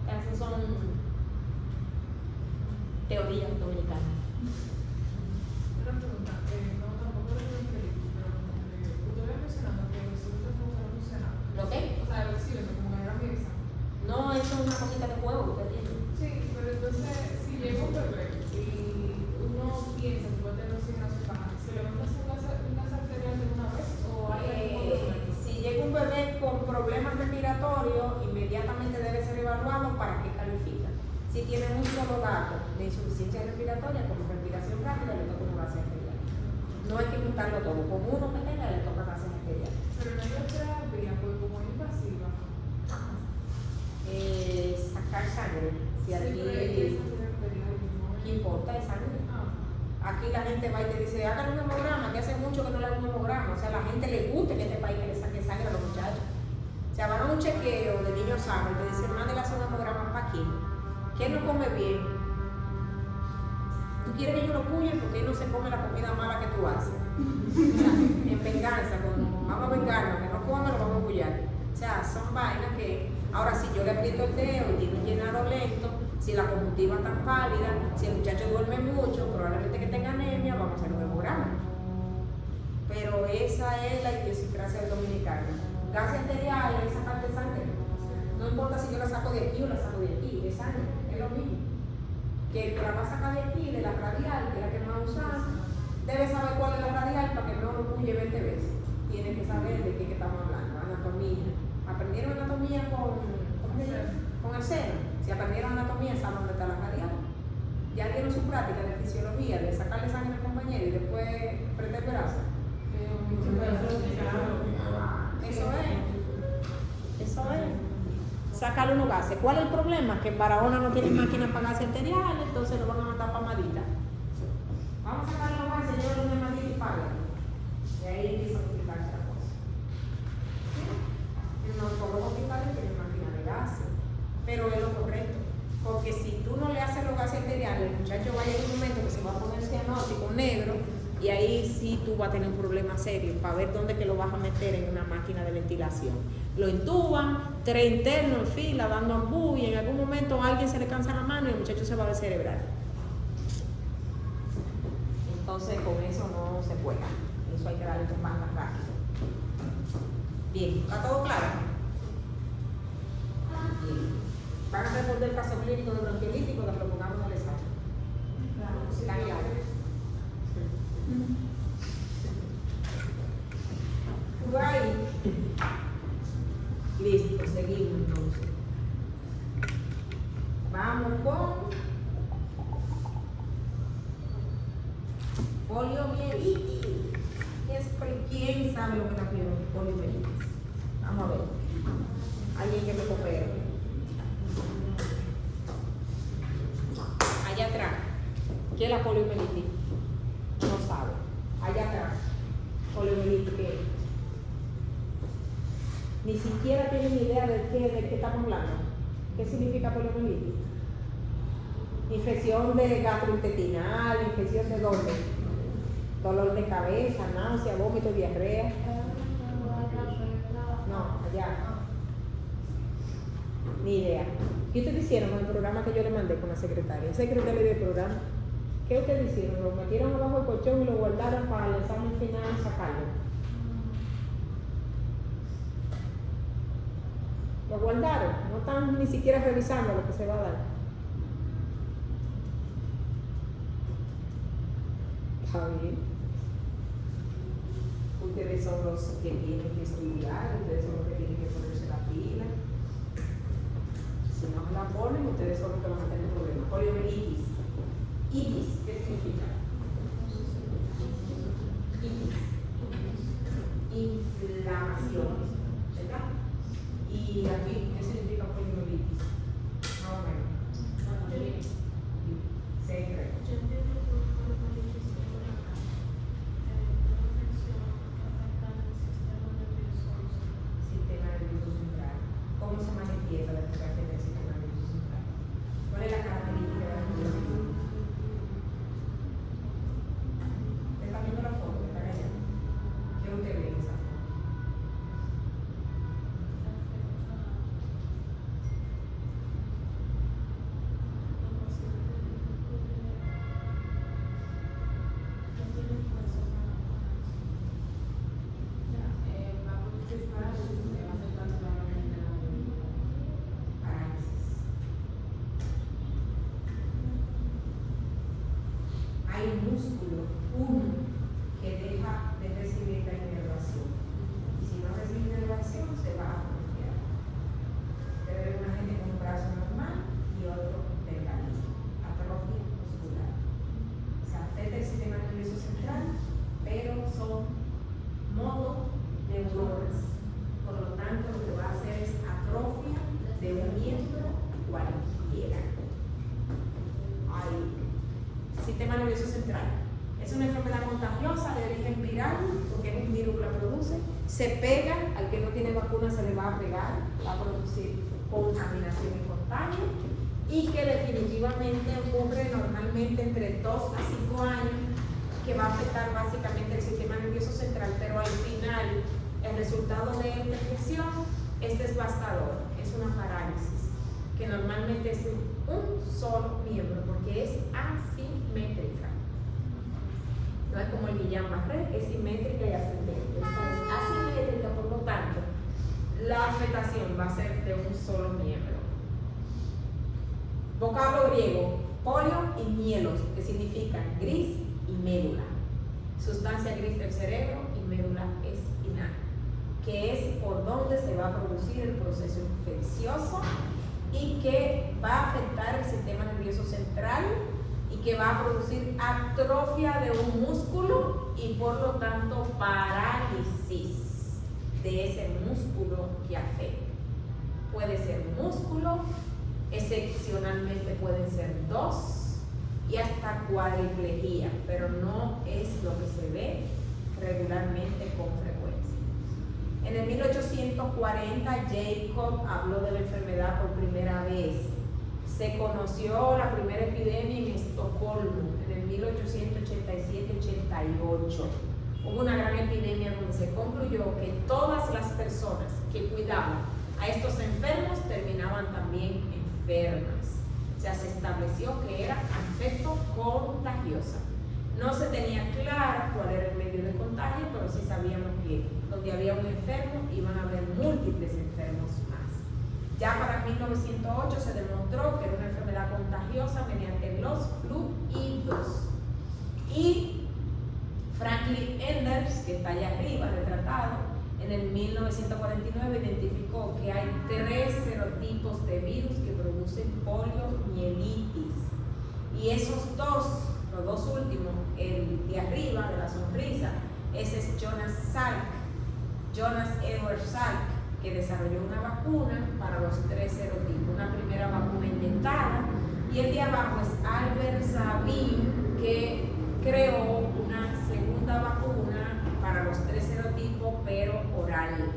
Esas son teorías dominicanas. Una pregunta, no, tampoco es bronquiolitis, pero usted había mencionado que los círculos no funcionan. ¿Lo qué? O sea, los círculos, como que era misa. No, eso es una cosita de juego, usted tiene. Sí, pero entonces, si llega un bebé y uno piensa que puede tener oxigenación baja, ¿se le va a hacer una arterial de una vez o hay algún otro? Si llega un bebé con problemas respiratorios, inmediatamente debe ser evaluado para que califica. Si tiene un solo dato de insuficiencia respiratoria, como respiración rápida, le toca una gases arterial. No hay que juntarlo todo. Con uno que tenga, le toca gases arterial. Pero no hay otra vía, porque como es invasiva. Sacar sangre. Si aquí, Sí, pero hay esa arterial, ¿no? ¿qué importa? Es sangre. Ah. Aquí la gente va y te dice, hagan un hemograma, que hace mucho que no le hagan un hemograma. O sea, a la gente le gusta en este país que le saque sangre a los muchachos. O sea, van a un chequeo de niños sanos y te dicen, mándale a hacer un hemograma para aquí. ¿Quién no come bien? ¿Tú quieres que yo lo puye? Porque él no se come la comida mala que tú haces. O sea, en venganza, vamos a vengarnos, que no come, lo vamos a puyar. O sea, son vainas que, ahora si yo le aprieto el dedo y tiene un llenado lento, si la conjuntiva está tan pálida, si el muchacho duerme mucho, probablemente que tenga anemia, vamos a hacer un hemograma. Pero esa es la idiosincrasia del dominicano. Gases arteriales es sacarte sangre. No importa si yo la saco de aquí o la saco de aquí, es sangre, es lo mismo. Que el que la va a sacar de aquí, de la radial, que es la que más usamos, debe saber cuál es la radial para que no lo puye 20 veces. Tiene que saber de qué estamos hablando, anatomía. ¿Aprendieron anatomía con el seno? Si aprendieron anatomía, saben dónde está la radial. Ya dieron su práctica de fisiología, de sacarle sangre al compañero y después prender el brazo. Eso es. Sacarle unos gases. ¿Cuál es el problema? Que en Barahona no tienen máquinas para gases arteriales, entonces lo van a mandar para Madita. Vamos a sacar los gases, llévenlo de Madita y pagan. Y ahí empieza a complicarse la cosa. No todos los hospitales tienen máquinas de gases, pero es lo correcto. Porque si tú no le haces los gases arteriales, el muchacho va a llegar un momento que se va a poner cianótico negro y ahí sí tú vas a tener un problema serio para ver dónde que lo vas a meter en una máquina de ventilación. Lo intuban, 3 internos en fila, dando ambú y en algún momento a alguien se le cansa la mano y el muchacho se va a descerebrar. Entonces con eso no se juega. Eso hay que darle un más rápido. Bien, ¿está todo claro? Bien. ¿Van a responder el caso clínico de bronquiolitis cuando lo pongamos en el examen. Está claro. Right. Listo, seguimos entonces. Vamos con poliomielitis. ¿Quién sabe lo que es la poliomielitis? Vamos a ver. Alguien que me coopere. Allá atrás. ¿Qué es la poliomielitis? No sabe. Allá atrás. Poliomielitis, ¿qué es? Ni siquiera tienen idea de qué estamos hablando. ¿Qué significa poliomielitis? Infección de gastrointestinal, infección de dónde? Dolor de cabeza, náusea, vómito, diarrea. No, allá. Ni idea. ¿Qué ustedes hicieron con el programa que yo le mandé con la secretaria? Secretaria del programa. ¿Qué ustedes hicieron? ¿Lo metieron abajo del colchón y lo guardaron para el examen final y sacarlo? Lo guardaron, no están ni siquiera revisando lo que se va a dar. Está bien. Ustedes son los que tienen que estudiar, ustedes son los que tienen que ponerse la pila. Si no se la ponen, ustedes son los que van a tener problemas. Poliomielitis. Itis, ¿qué significa? Itis. Inflamación. ¿Verdad? Y aquí, ¿qué significa poliomielitis? Más o menos. Secreto. Sistema nervioso central. ¿Cómo se manifiesta la afectación del sistema nervioso central? ¿Cuál es la característica de la poliomielitis? ¿Está viendo la foto que está allá? ¿Qué usted ve en esa foto? Hay un músculo, uno, que deja de recibir la inervación. Y si no recibe inervación, se va a atrofiar. Debe haber una gente con un brazo normal y otro delgadito. Atrofia muscular. Se afecta el sistema nervioso central, pero son motoneuronas. Por lo tanto, lo que va a hacer es atrofia de un miembro cualquiera. Ahí. Sistema nervioso central. Es una enfermedad contagiosa de origen viral, porque es un virus que la produce. Se pega, al que no tiene vacuna se le va a pegar, va a producir contaminación y contagio, y que definitivamente ocurre normalmente entre 2 a 5 años, que va a afectar básicamente el sistema nervioso central, pero al final el resultado de esta infección es devastador, es una parálisis, que normalmente es un solo miembro, porque es asimétrica. No es como el Guillain-Barré, es simétrica y ascendente. Esta es asimétrica, por lo tanto, la afectación va a ser de un solo miembro. Vocablo griego, polio y mielos, que significan gris y médula. Sustancia gris del cerebro y médula espinal, que es por donde se va a producir el proceso infeccioso y que va a afectar el sistema nervioso central y que va a producir atrofia de un músculo y por lo tanto parálisis de ese músculo que afecta. Puede ser un músculo, excepcionalmente pueden ser 2 y hasta cuadriplegia, pero no es lo que se ve regularmente con frecuencia. En el 1840 Jacob habló de la enfermedad por primera vez. Se conoció la primera epidemia en Estocolmo en el 1887-88. Hubo una gran epidemia donde se concluyó que todas las personas que cuidaban a estos enfermos terminaban también enfermas. O sea, se estableció que era afecto contagiosa. No se tenía claro cuál era el medio de contagio, pero sí sabíamos que donde había un enfermo iban a haber múltiples enfermos más. Ya para 1908 se demostró que era una enfermedad contagiosa mediante los fluidos. Y Franklin Enders, que está allá arriba retratado, en el 1949 identificó que hay 3 serotipos de virus que producen poliomielitis. Y esos dos, los dos últimos, el de arriba de la sonrisa, ese es Jonas Edward Salk, que desarrolló una vacuna para los 3 serotipos, una primera vacuna inyectada, y el de abajo es Albert Sabin, que creó una segunda vacuna para los 3 serotipos, pero oral.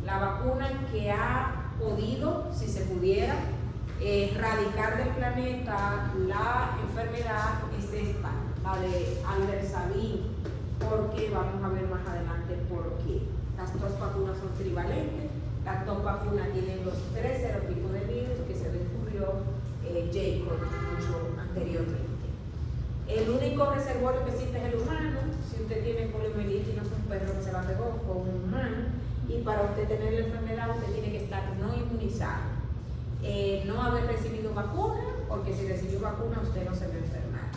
La vacuna que ha podido, si se pudiera, erradicar del planeta la enfermedad es esta, la de Albert Sabin, porque vamos a ver más adelante por qué. Las 2 vacunas son trivalentes, las 2 vacunas tienen los 3 serotipos de virus que se descubrió Jacob mucho anteriormente. El único reservorio que existe es el humano. Si usted tiene poliomielitis, no fue un perro que se la pegó, fue un humano. Y para usted tener la enfermedad, usted tiene que estar no inmunizado. No haber recibido vacuna, porque si recibió vacuna, usted no se va a enfermar.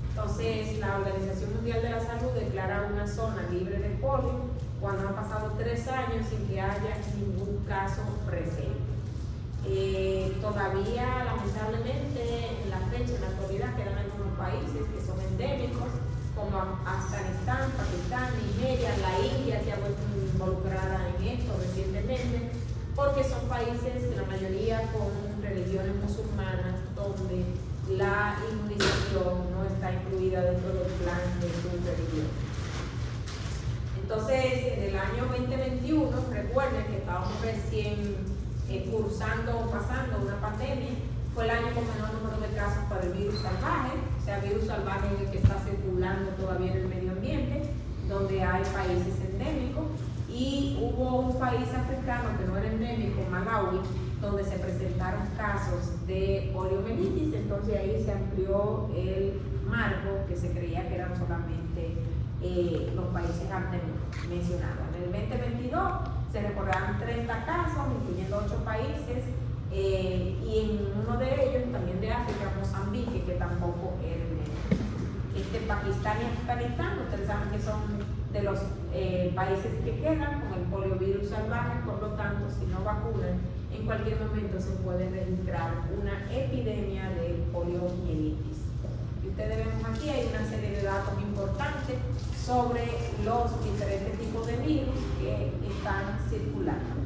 Entonces, la Organización Mundial de la Salud declara una zona libre de polio cuando han pasado 3 años sin que haya ningún caso presente. Todavía, lamentablemente, en la fecha, en la actualidad, quedan algunos países que son endémicos, como Afganistán, Pakistán, Nigeria, la India se ha vuelto involucrada en esto recientemente, porque son países, la mayoría con religiones musulmanas, donde la inmunización no está incluida dentro del plan de su religión. Entonces, en el año 2021, recuerden que estábamos recién pasando una pandemia, fue el año con menor número de casos para el virus salvaje, o sea, virus salvaje es el que está circulando todavía en el medio ambiente, donde hay países endémicos, y hubo un país africano que no era endémico, Malawi, donde se presentaron casos de poliomielitis. Entonces ahí se amplió el marco, que se creía que eran solamente los países antes mencionados. En el 2022 se recordaron 30 casos, incluyendo 8 países, y en uno de ellos, también de África, Mozambique, que tampoco era endémico. Pakistán y Afganistán, ustedes saben que son de los países que quedan con el poliovirus salvaje, por lo tanto, si no vacunan, en cualquier momento se puede registrar una epidemia de poliomielitis. Y ustedes ven aquí, hay una serie de datos importantes sobre los diferentes tipos de virus que están circulando.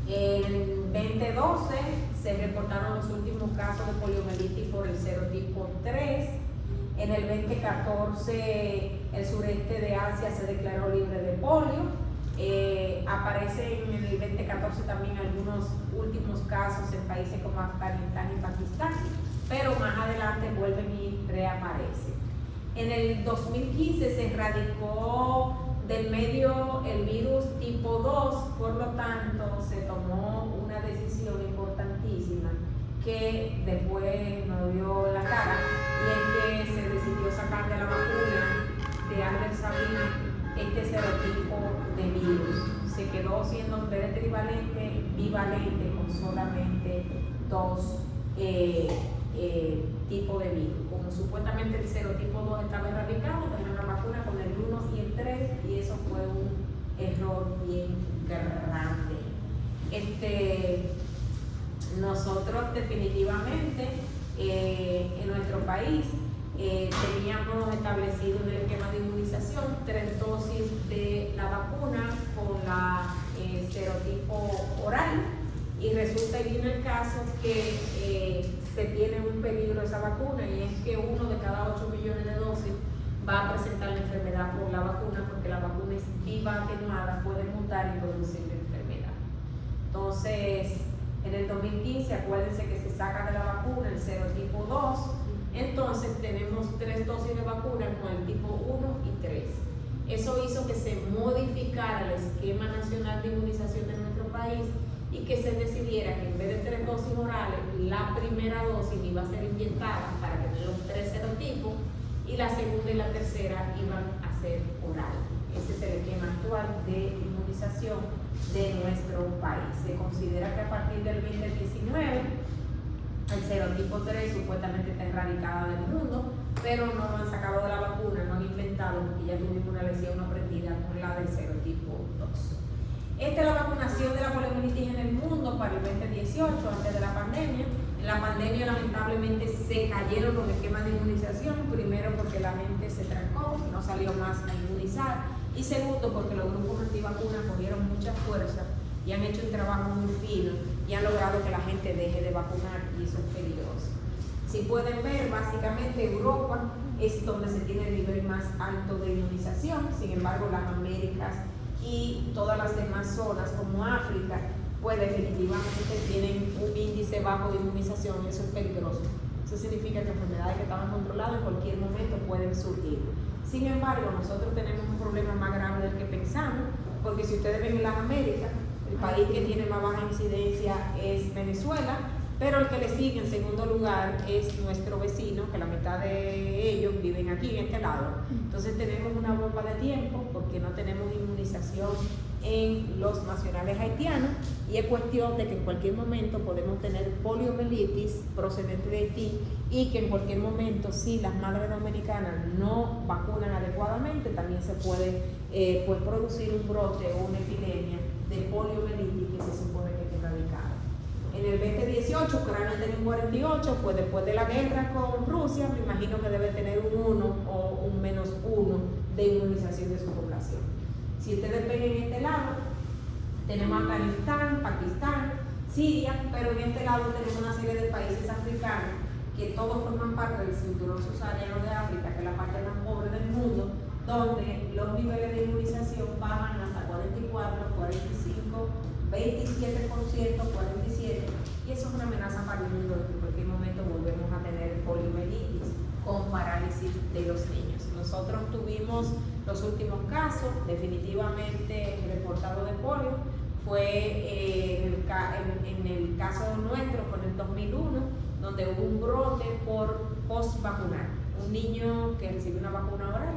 En 2012 se reportaron los últimos casos de poliomielitis por el serotipo 3. En el 2014 el sureste de Asia se declaró libre de polio. Aparecen en el 2014 también algunos últimos casos en países como Afganistán y Pakistán, pero más adelante vuelven y reaparecen. En el 2015 se erradicó del medio el virus tipo 2, por lo tanto se tomó una decisión importantísima que después nos dio la cara, y es que se decidió sacar de la vacuna de Albert Sabin este serotipo de virus. Se quedó siendo en vez de trivalente, bivalente, con solamente 2 tipos de virus. Como supuestamente el serotipo 2 estaba erradicado, tenían una vacuna con el 1 y el 3, y eso fue un error bien grande. Nosotros definitivamente en nuestro país teníamos establecido un esquema de inmunización, 3 dosis de la vacuna con la serotipo oral, y resulta y viene el caso que se tiene un peligro esa vacuna, y es que 1 de cada 8 millones de dosis va a presentar la enfermedad por la vacuna, porque la vacuna es viva atenuada, puede mutar y producir la enfermedad. Entonces, en el 2015, acuérdense que se saca de la vacuna el serotipo 2, entonces tenemos 3 dosis de vacuna con el tipo 1 y 3. Eso hizo que se modificara el esquema nacional de inmunización de nuestro país, y que se decidiera que en vez de 3 dosis orales, la primera dosis iba a ser inyectada para tener los 3 serotipos, y la segunda y la tercera iban a ser orales. Ese es el esquema actual de inmunización. inmunización de nuestro país. Se considera que a partir del 2019 el serotipo 3 supuestamente está erradicado del mundo, pero no han sacado de la vacuna, no han inventado, porque ya tuvimos una lesión aprendida con la del serotipo 2. Esta es la vacunación de la poliomielitis en el mundo para el 2018, antes de la pandemia. En la pandemia lamentablemente se cayeron los esquemas de inmunización, primero porque la gente se trancó, no salió más a inmunizar, y segundo porque los grupos antivacunas cogieron mucha fuerza y han hecho un trabajo muy fino y han logrado que la gente deje de vacunar, y eso es peligroso. Si pueden ver, básicamente Europa es donde se tiene el nivel más alto de inmunización, sin embargo las Américas y todas las demás zonas como África, pues definitivamente tienen un índice bajo de inmunización, y eso es peligroso. Eso significa que enfermedades que estaban controladas en cualquier momento pueden surgir. Sin embargo, nosotros tenemos un problema más grave del que pensamos, porque si ustedes ven en las Américas, el país que tiene más baja incidencia es Venezuela, pero el que le sigue en segundo lugar es nuestro vecino, que la mitad de ellos viven aquí en este lado. Entonces tenemos una bomba de tiempo porque no tenemos inmunización en los nacionales haitianos, y es cuestión de que en cualquier momento podemos tener poliomielitis procedente de Haití, y que en cualquier momento, si las madres dominicanas no vacunan adecuadamente, también se puede pues producir un brote o una epidemia de poliomielitis que se supone que está erradicada. En el 2018 Ucrania tenía un 48, pues después de la guerra con Rusia, me imagino que debe tener un 1 o un -1 de inmunización de su población. Si ustedes ven en este lado, tenemos Afganistán, Pakistán, Siria, pero en este lado tenemos una serie de países africanos que todos forman parte del cinturón subsahariano de África, que es la parte más pobre del mundo, donde los niveles de inmunización bajan hasta 44, 45, 27%, 47%, y eso es una amenaza para el mundo, que en cualquier momento volvemos a tener poliomielitis con parálisis de los niños. Nosotros tuvimos los últimos casos, definitivamente reportado de polio, fue en el caso nuestro, fue en el 2001, donde hubo un brote por post-vacunar. Un niño que recibió una vacuna oral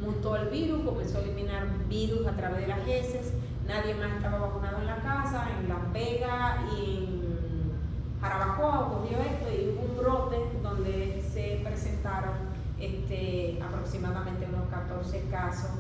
mutó el virus, comenzó a eliminar virus a través de las heces, nadie más estaba vacunado en la casa, en La Vega y en Jarabacoa ocurrió esto, y hubo un brote donde se presentaron aproximadamente unos 14 casos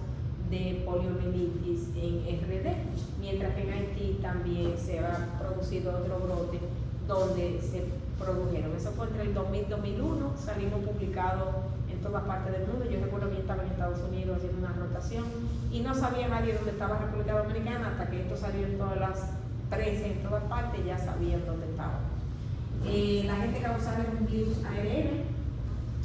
de poliomielitis en RD, mientras que en Haití también se ha producido otro brote donde se produjeron. Eso fue entre el 2000 y 2001, salimos publicados en todas partes del mundo. Yo recuerdo que yo estaba en Estados Unidos haciendo una rotación y no sabía nadie dónde estaba República Dominicana, hasta que esto salió en todas las prensa, en todas partes, ya sabían dónde estaba. La gente causada es un virus ARN,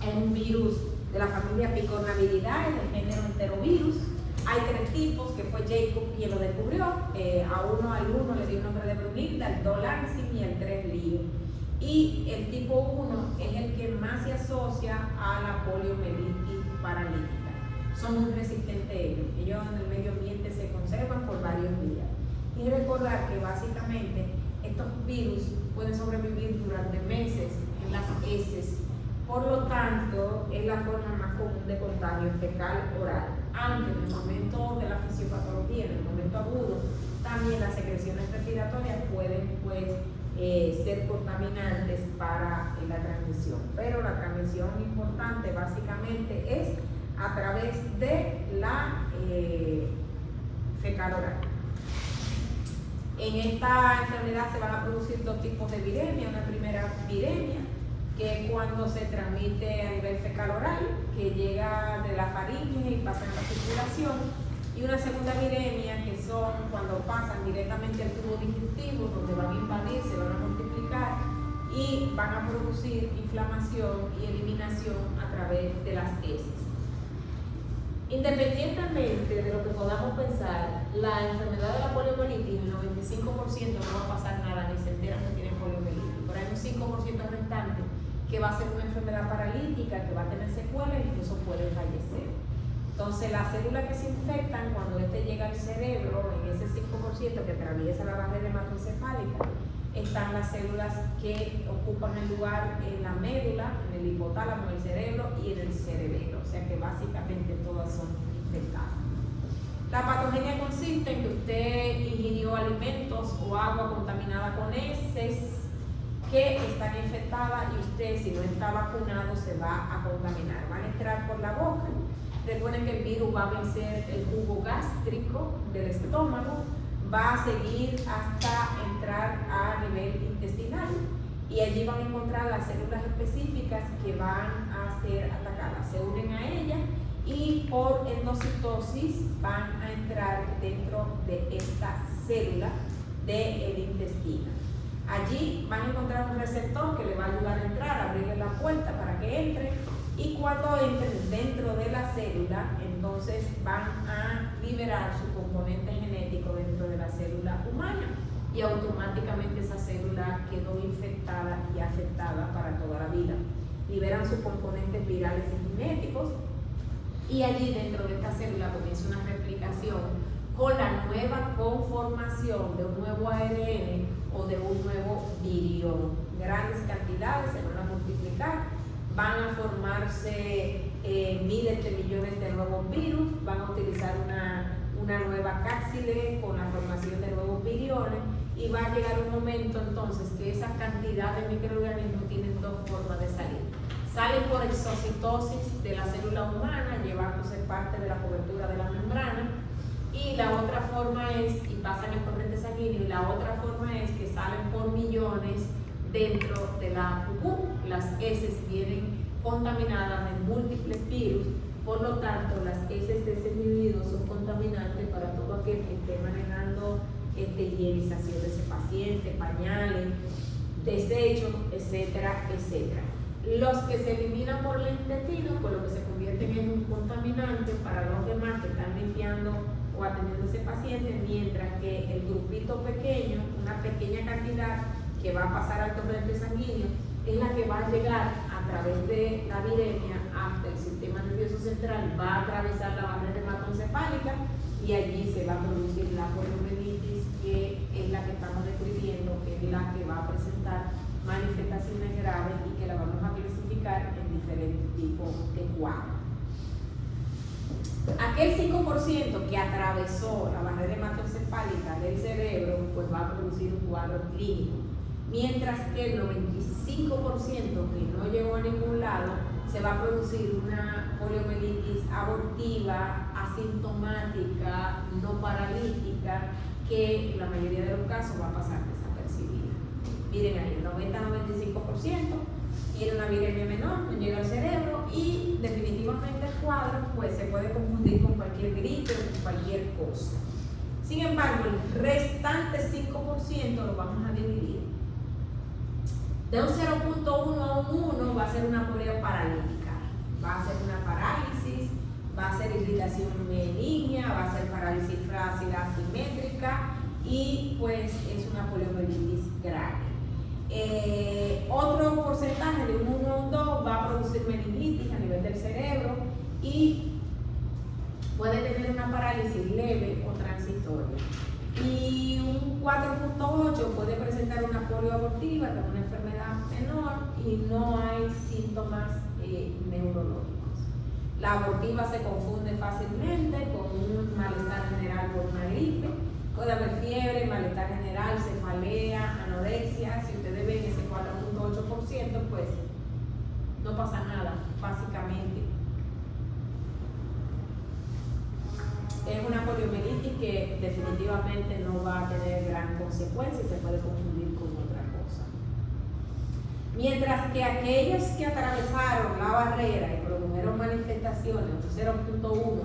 es un virus de la familia Picornaviridae, del género enterovirus. Hay 3 tipos, que fue Jacob quien lo descubrió. Al uno le dio el nombre de Brunilda, al 2 Lansing y al 3 Lío. Y el tipo 1 es el que más se asocia a la poliomielitis paralítica. Son muy resistentes ellos. Ellos en el medio ambiente se conservan por varios días. Y recordar que básicamente estos virus pueden sobrevivir durante meses en las heces. Por lo tanto, es la forma más común de contagio fecal oral. Aunque en el momento de la fisiopatología, en el momento agudo, también las secreciones respiratorias pueden ser contaminantes para la transmisión. Pero la transmisión importante básicamente es a través de la fecal oral. En esta enfermedad se van a producir 2 tipos de viremia. Una primera viremia, que es cuando se transmite a nivel fecal oral, que llega de la faringe y pasa en la circulación, y una segunda viremia, que son cuando pasan directamente al tubo digestivo, donde van a invadir, se van a multiplicar y van a producir inflamación y eliminación a través de las heces. Independientemente de lo que podamos pensar, la enfermedad de la poliomielitis, el 95% no va a pasar nada, ni se enteran que tienen poliomielitis, pero hay un 5% restante que va a ser una enfermedad paralítica, que va a tener secuelas e incluso puede fallecer. Entonces, las células que se infectan cuando llega al cerebro, en ese 5% que atraviesa la barrera hematoencefálica, están las células que ocupan el lugar en la médula, en el hipotálamo, en el cerebro y en el cerebelo. O sea que básicamente todas son infectadas. La patogenia consiste consiste en que usted ingirió alimentos o agua contaminada con heces que están infectadas y usted, si no está vacunado, se va a contaminar. Van a entrar por la boca. Recuerden que el virus va a vencer el jugo gástrico del estómago, va a seguir hasta entrar a nivel intestinal y allí van a encontrar las células específicas que van a ser atacadas. Se unen a ellas y por endocitosis van a entrar dentro de esta célula del intestino. Allí van a encontrar un receptor que le va a ayudar a entrar, a abrirle la puerta para que entre, y cuando entren dentro de la célula, entonces van a liberar su componente genético dentro de la célula humana y automáticamente esa célula quedó infectada y afectada para toda la vida. Liberan sus componentes virales y genéticos y allí dentro de esta célula comienza una replicación con la nueva conformación de un nuevo ARN o de un nuevo virión. Grandes cantidades se van a multiplicar, van a formarse miles de millones de nuevos virus, van a utilizar una nueva cápside con la formación de nuevos viriones y va a llegar un momento entonces que esa cantidad de microorganismos tienen dos formas de salir. Salen por exocitosis de la célula humana, llevándose parte de la cobertura de la membrana, y la otra forma es, y pasan el torrente sanguíneo, y la otra forma es que salen por millones dentro de la pupú. Las heces vienen contaminadas de múltiples virus, por lo tanto las heces de ese individuo son contaminantes para todo aquel que esté manejando higienización de ese paciente, pañales, desechos, etcétera, etcétera. Los que se eliminan por el intestino, pues lo que se convierten en un contaminante para los demás que están limpiando o atendiendo a ese paciente, mientras que el grupito pequeño, una pequeña cantidad que va a pasar al torrente sanguíneo, es la que va a llegar a través de la viremia hasta el sistema nervioso central, va a atravesar la barrera hematoencefálica y allí se va a producir la poliomielitis, que es la que estamos describiendo, que es la que va a presentar manifestaciones graves y que la vamos a clasificar en diferentes tipos de cuadros. Aquel 5% que atravesó la barrera hematoencefálica del cerebro, pues va a producir un cuadro clínico, mientras que el 95% que no llegó a ningún lado, se va a producir una poliomielitis abortiva, asintomática, no paralítica, que en la mayoría de los casos va a pasar desapercibida. Miren ahí, el 90-95% tiene una viremia menor, no llega al cerebro y definitivamente el cuadro pues se puede confundir con cualquier gripe o con cualquier cosa. Sin embargo, el restante 5% lo vamos a dividir. De un 0.1 a un 1 va a ser una polio paralítica, va a ser una parálisis, va a ser irritación benigna, va a ser parálisis flácida asimétrica y pues es una poliomielitis grave. Otro porcentaje de un 1 a un 2 va a producir meningitis a nivel del cerebro y puede tener una parálisis leve o transitoria. Y un 4.8 puede presentar una polio abortiva, que es una enfermedad menor y no hay síntomas neurológicos. La abortiva se confunde fácilmente con un malestar general por una gripe. Puede haber fiebre, malestar general, cefalea, anorexia. Si ustedes ven ese 4.8%, pues no pasa nada, básicamente. Es una poliomielitis que definitivamente no va a tener gran consecuencia y se puede confundir con otra cosa. Mientras que aquellos que atravesaron la barrera y produjeron manifestaciones, de 0.1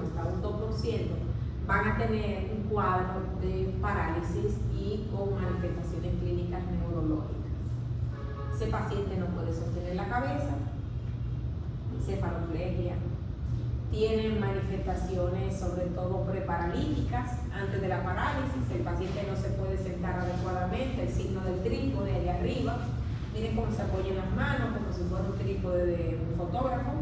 hasta un 2%, van a tener un cuadro de parálisis y con manifestaciones clínicas neurológicas. Ese paciente no puede sostener la cabeza, cefaloplegia, tienen manifestaciones sobre todo preparalíticas antes de la parálisis, el paciente no se puede sentar adecuadamente, el signo del trípode allá arriba, miren cómo se apoyan las manos, como si fuera un trípode de un fotógrafo,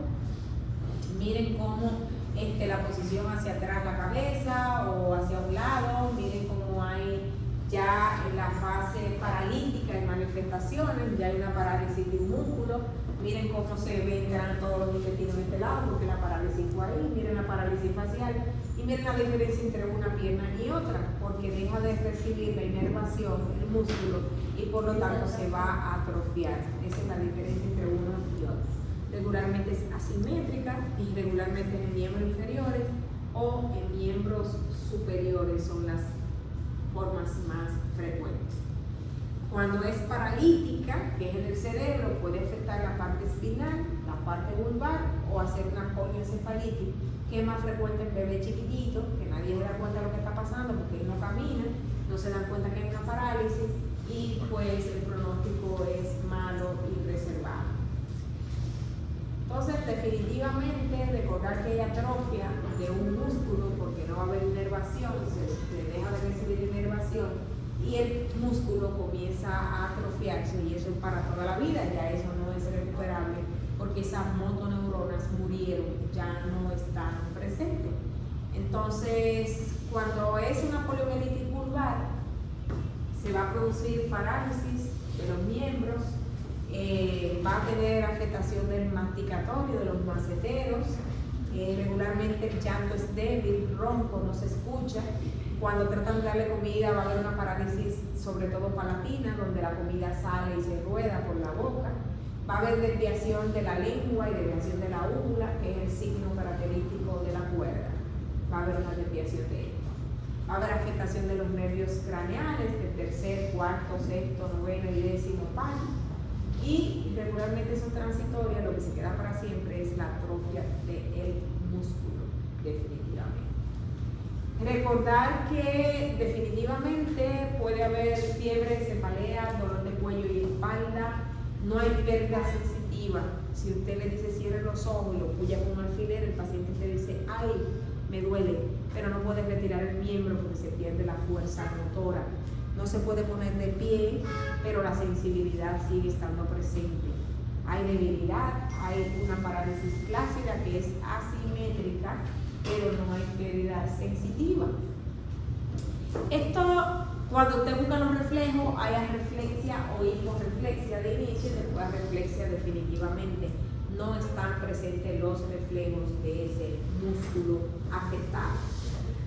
miren cómo la posición hacia atrás la cabeza o hacia un lado, miren cómo hay ya en la fase paralítica y manifestaciones, ya hay una parálisis de un músculo, miren cómo se ven todos los intestinos de este lado, porque la parálisis fue ahí, miren la parálisis facial, Y miren la diferencia entre una pierna y otra, porque deja de recibir la inervación, el músculo, y por lo tanto se va a atrofiar. Esa es la diferencia entre uno y otro. Regularmente es asimétrica y regularmente en miembros inferiores o en miembros superiores son las formas más frecuentes. Cuando es paralítica, que es en el cerebro, puede afectar la parte espinal, la parte vulvar o hacer una polioencefalitis, que es más frecuente en bebés chiquititos, que nadie se da cuenta de lo que está pasando porque ellos no caminan, no se dan cuenta que hay una parálisis y pues el pronóstico es malo y reservado. Entonces, definitivamente, recordar que hay atrofia de un músculo porque no va a haber inervación, se deja de recibir inervación y el músculo comienza a atrofiarse y eso es para toda la vida, ya eso no es recuperable porque esas motoneuronas murieron, ya no están presentes. Entonces, cuando es una poliomielitis vulvar, se va a producir parálisis de los miembros, va a tener afectación del masticatorio, de los maceteros, regularmente el llanto es débil, ronco, no se escucha. Cuando tratan de darle comida va a haber una parálisis sobre todo palatina, donde la comida sale y se rueda por la boca. Va a haber desviación de la lengua y desviación de la úvula, que es el signo característico de la cuerda. Va a haber una desviación de esto. Va a haber afectación de los nervios craneales, del tercer, cuarto, sexto, noveno y décimo palo. Y regularmente son transitorias, lo que se queda para siempre es la atrofia del músculo, definitivamente. Recordar que definitivamente puede haber fiebre, cefalea, dolor de cuello y espalda, no hay pérdida sensitiva. Si usted le dice cierre los ojos y lo puya con un alfiler, el paciente te dice, ay, me duele, pero no puede retirar el miembro porque se pierde la fuerza motora. No se puede poner de pie, pero la sensibilidad sigue estando presente. Hay debilidad, hay una parálisis flácida que es asimétrica, pero no hay pérdida sensitiva. Esto, cuando usted busca los reflejos, hay arreflexia o hiporreflexia de inicio y después arreflexia definitivamente. No están presentes los reflejos de ese músculo afectado.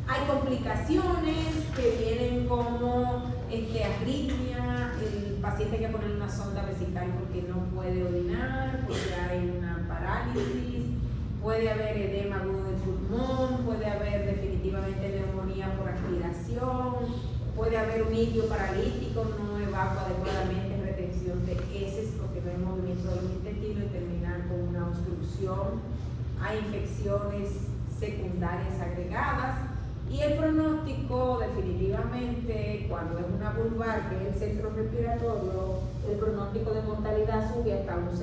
Hay complicaciones que vienen como arritmia, el paciente hay que poner una sonda vesical porque no puede orinar, porque hay una parálisis, puede haber edema agudo del pulmón, puede haber definitivamente neumonía por aspiración, puede haber un itio paralítico, no evacua adecuadamente, retención de heces porque no hay movimiento de los intestinos y terminar con una obstrucción. Hay infecciones secundarias agregadas. Y el pronóstico, definitivamente, cuando es una vulvar, que es el centro respiratorio, el pronóstico de mortalidad sube hasta un 60%.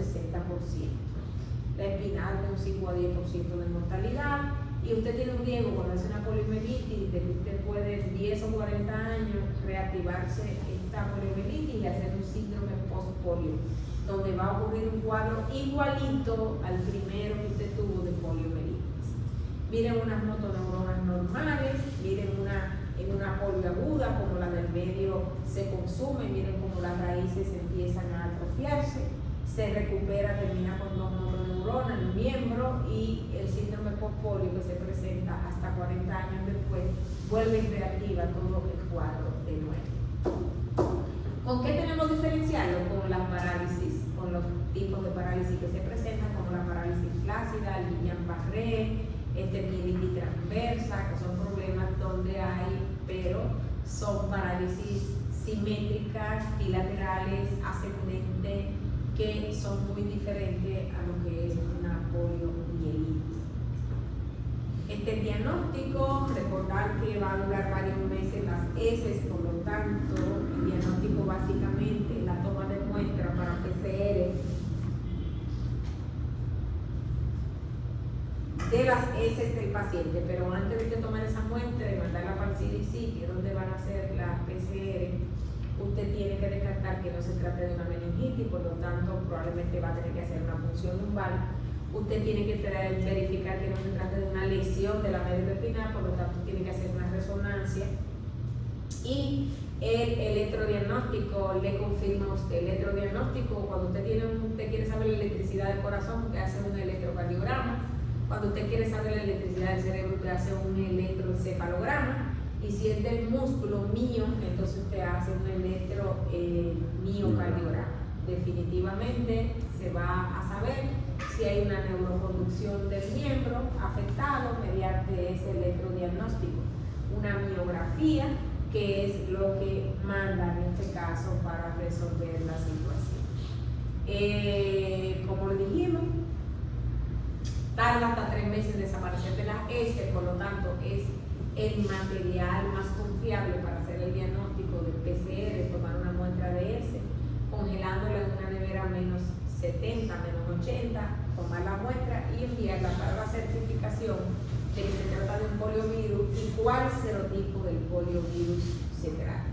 La espinal de un 5 a 10% de mortalidad. Y usted tiene un riesgo cuando hace una poliomielitis, de que usted puede en 10 o 40 años reactivarse esta poliomielitis y hacer un síndrome post-polio, donde va a ocurrir un cuadro igualito al primero que usted tuvo de poliomielitis. Miren unas motoneuronas normales, miren en una polio aguda, como la del medio se consume, miren cómo las raíces empiezan a atrofiarse, se recupera, termina con 2 motoneuronas, el miembro, y el síndrome postpolio que se presenta hasta 40 años después, vuelve y reactiva todo el cuadro de nuevo. ¿Con qué tenemos diferenciarlo? Con las parálisis, con los tipos de parálisis que se presentan, como la parálisis flácida, el Guillain-Barré, mielitis transversa, que son problemas donde hay, pero son parálisis simétricas, bilaterales, ascendentes, que son muy diferentes a lo que es una poliomielitis. Este diagnóstico, recordar que va a durar varios meses las heces, por lo tanto, el diagnóstico básicamente, la toma de muestra para PCR de las heces del paciente, pero antes de que tomar esa muestra y mandarla para el CDC, que es donde van a hacer la PCR, usted tiene que descartar que no se trate de una meningitis, por lo tanto probablemente va a tener que hacer una punción lumbar. Usted tiene que verificar que no se trate de una lesión de la médula espinal, por lo tanto tiene que hacer una resonancia. Y el electrodiagnóstico le confirma a usted. El electrodiagnóstico, cuando usted quiere saber la electricidad del corazón, usted hace un electrocardiograma. Cuando usted quiere saber la electricidad del cerebro, usted hace un electroencefalograma. Y si es del músculo mío, entonces usted hace un electromiocardiograma. Definitivamente se va a saber si hay una neuroconducción del miembro afectado mediante ese electrodiagnóstico. Una miografía, que es lo que manda en este caso para resolver la situación. Como le dijimos, tarda hasta 3 meses en desaparecer de las heces, por lo tanto es el material más confiable para hacer el diagnóstico del PCR, tomar una muestra de heces, congelándola en una nevera a menos 70, menos 80, tomar la muestra y enviarla para la certificación de que se trata de un poliovirus y cuál serotipo del poliovirus se trata.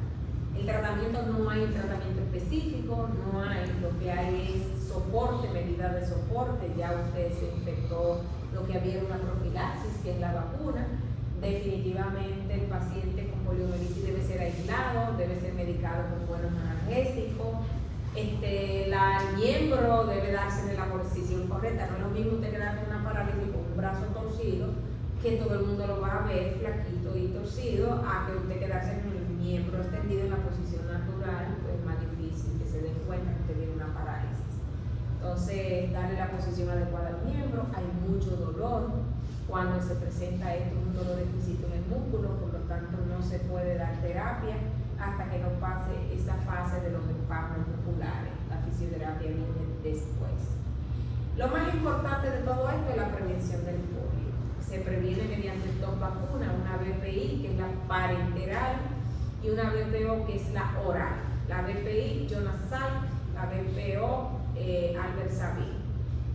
El tratamiento, no hay un tratamiento específico, no hay, lo que hay es soporte, medidas de soporte. Ya usted se infectó, lo que había era una profilaxis, que es la vacuna. Definitivamente el paciente con poliomielitis debe ser aislado, debe ser medicado con buenos analgésicos. El miembro debe darse en la posición correcta. No es lo mismo usted quedarse en una parálisis con un brazo torcido, que todo el mundo lo va a ver flaquito y torcido, a que usted quedarse en el miembro extendido en la posición natural, pues es más difícil que se den cuenta que usted tiene una parálisis. Entonces, darle la posición adecuada al miembro. Hay mucho dolor cuando se presenta esto, un dolor exquisito en el músculo, por lo tanto no se puede dar terapia hasta que no pase esa fase de los espasmos musculares. La fisioterapia viene después. Lo más importante de todo esto es la prevención del polio. Se previene mediante 2 vacunas, una BPI, que es la parenteral, y una BPO, que es la oral. La BPI, Jonas Salk, la BPO, Albert Sabin.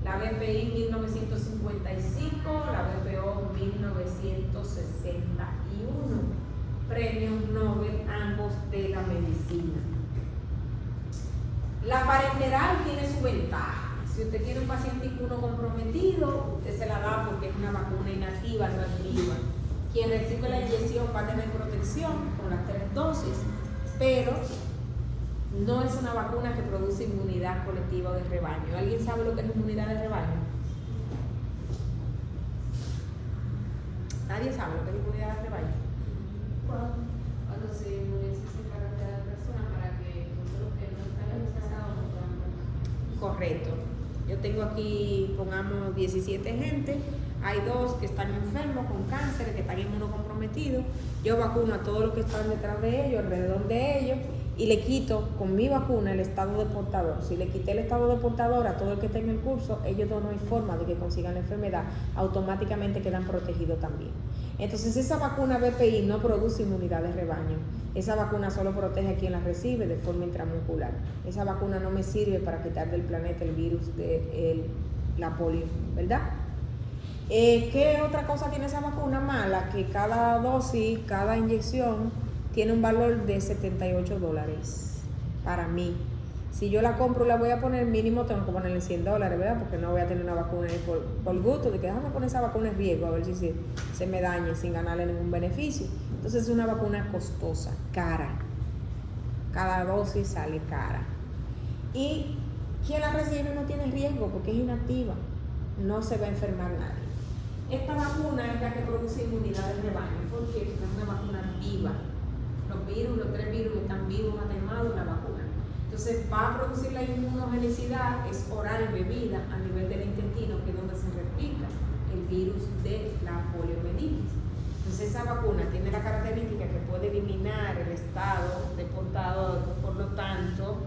La BPI 1955, la BPO 1961. Premios Nobel ambos de la medicina. La parenteral tiene su ventaja. Si usted tiene un paciente inmunocomprometido, usted se la da porque es una vacuna inactiva, no activa. Quien recibe la inyección va a tener protección con las 3 dosis, pero no es una vacuna que produce inmunidad colectiva o de rebaño. ¿Alguien sabe lo que es inmunidad de rebaño? ¿Nadie sabe lo que es inmunidad de rebaño? Cuando se inmuniza a cada persona para que los que no están inmunizados no puedan. Correcto. Yo tengo aquí, pongamos 17 gente, hay 2 que están enfermos con cáncer, que están inmunocomprometidos. Yo vacuno a todos los que están detrás de ellos, alrededor de ellos, y le quito con mi vacuna el estado de portador. Si le quité el estado de portador a todo el que está en el curso, ellos no hay forma de que consigan la enfermedad, automáticamente quedan protegidos también. Entonces esa vacuna BPI no produce inmunidad de rebaño. Esa vacuna solo protege a quien la recibe de forma intramuscular. Esa vacuna no me sirve para quitar del planeta el virus de la polio, ¿verdad? ¿Qué otra cosa tiene esa vacuna mala? Que cada dosis, cada inyección tiene un valor de $78 para mí. Si yo la compro y la voy a poner, mínimo tengo que ponerle $100, ¿verdad? Porque no voy a tener una vacuna ahí por gusto, de que déjame poner esa vacuna en riesgo, a ver si se me daña sin ganarle ningún beneficio. Entonces es una vacuna costosa, cara. Cada dosis sale cara. Y quien la recibe no tiene riesgo porque es inactiva. No se va a enfermar nadie. Esta vacuna es la que produce inmunidad de rebaño, porque es una vacuna viva. Los 3 virus están vivos, atenuados en la vacuna. Entonces va a producir la inmunogenicidad, es oral, bebida, a nivel del intestino, que es donde se replica el virus de la poliomielitis. Entonces esa vacuna tiene la característica que puede eliminar el estado de portador, por lo tanto,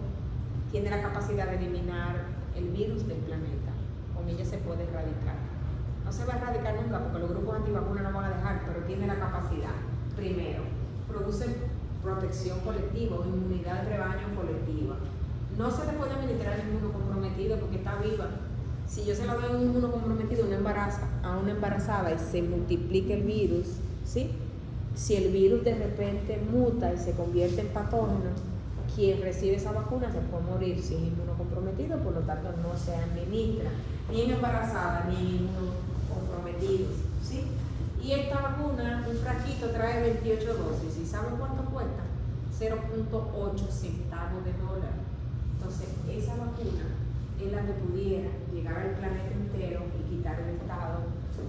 tiene la capacidad de eliminar el virus del planeta. Con ella se puede erradicar. No se va a erradicar nunca porque los grupos antivacunas no van a dejar, pero tiene la capacidad. Primero, produce protección colectiva o inmunidad de rebaño colectiva. No se le puede administrar a un inmunocomprometido porque está viva. Si yo se la doy a un inmunocomprometido a una embarazada y se multiplica el virus, ¿sí? Si el virus de repente muta y se convierte en patógeno, quien recibe esa vacuna se puede morir si es inmunocomprometido, por lo tanto no se administra ni en embarazadas ni en inmunocomprometidos, ¿sí? Y esta vacuna, un frasquito trae 28 dosis. ¿Y saben cuánto cuesta? 0.8 centavos de dólar. Entonces, esa vacuna es la que pudiera llegar al planeta entero y quitar el estado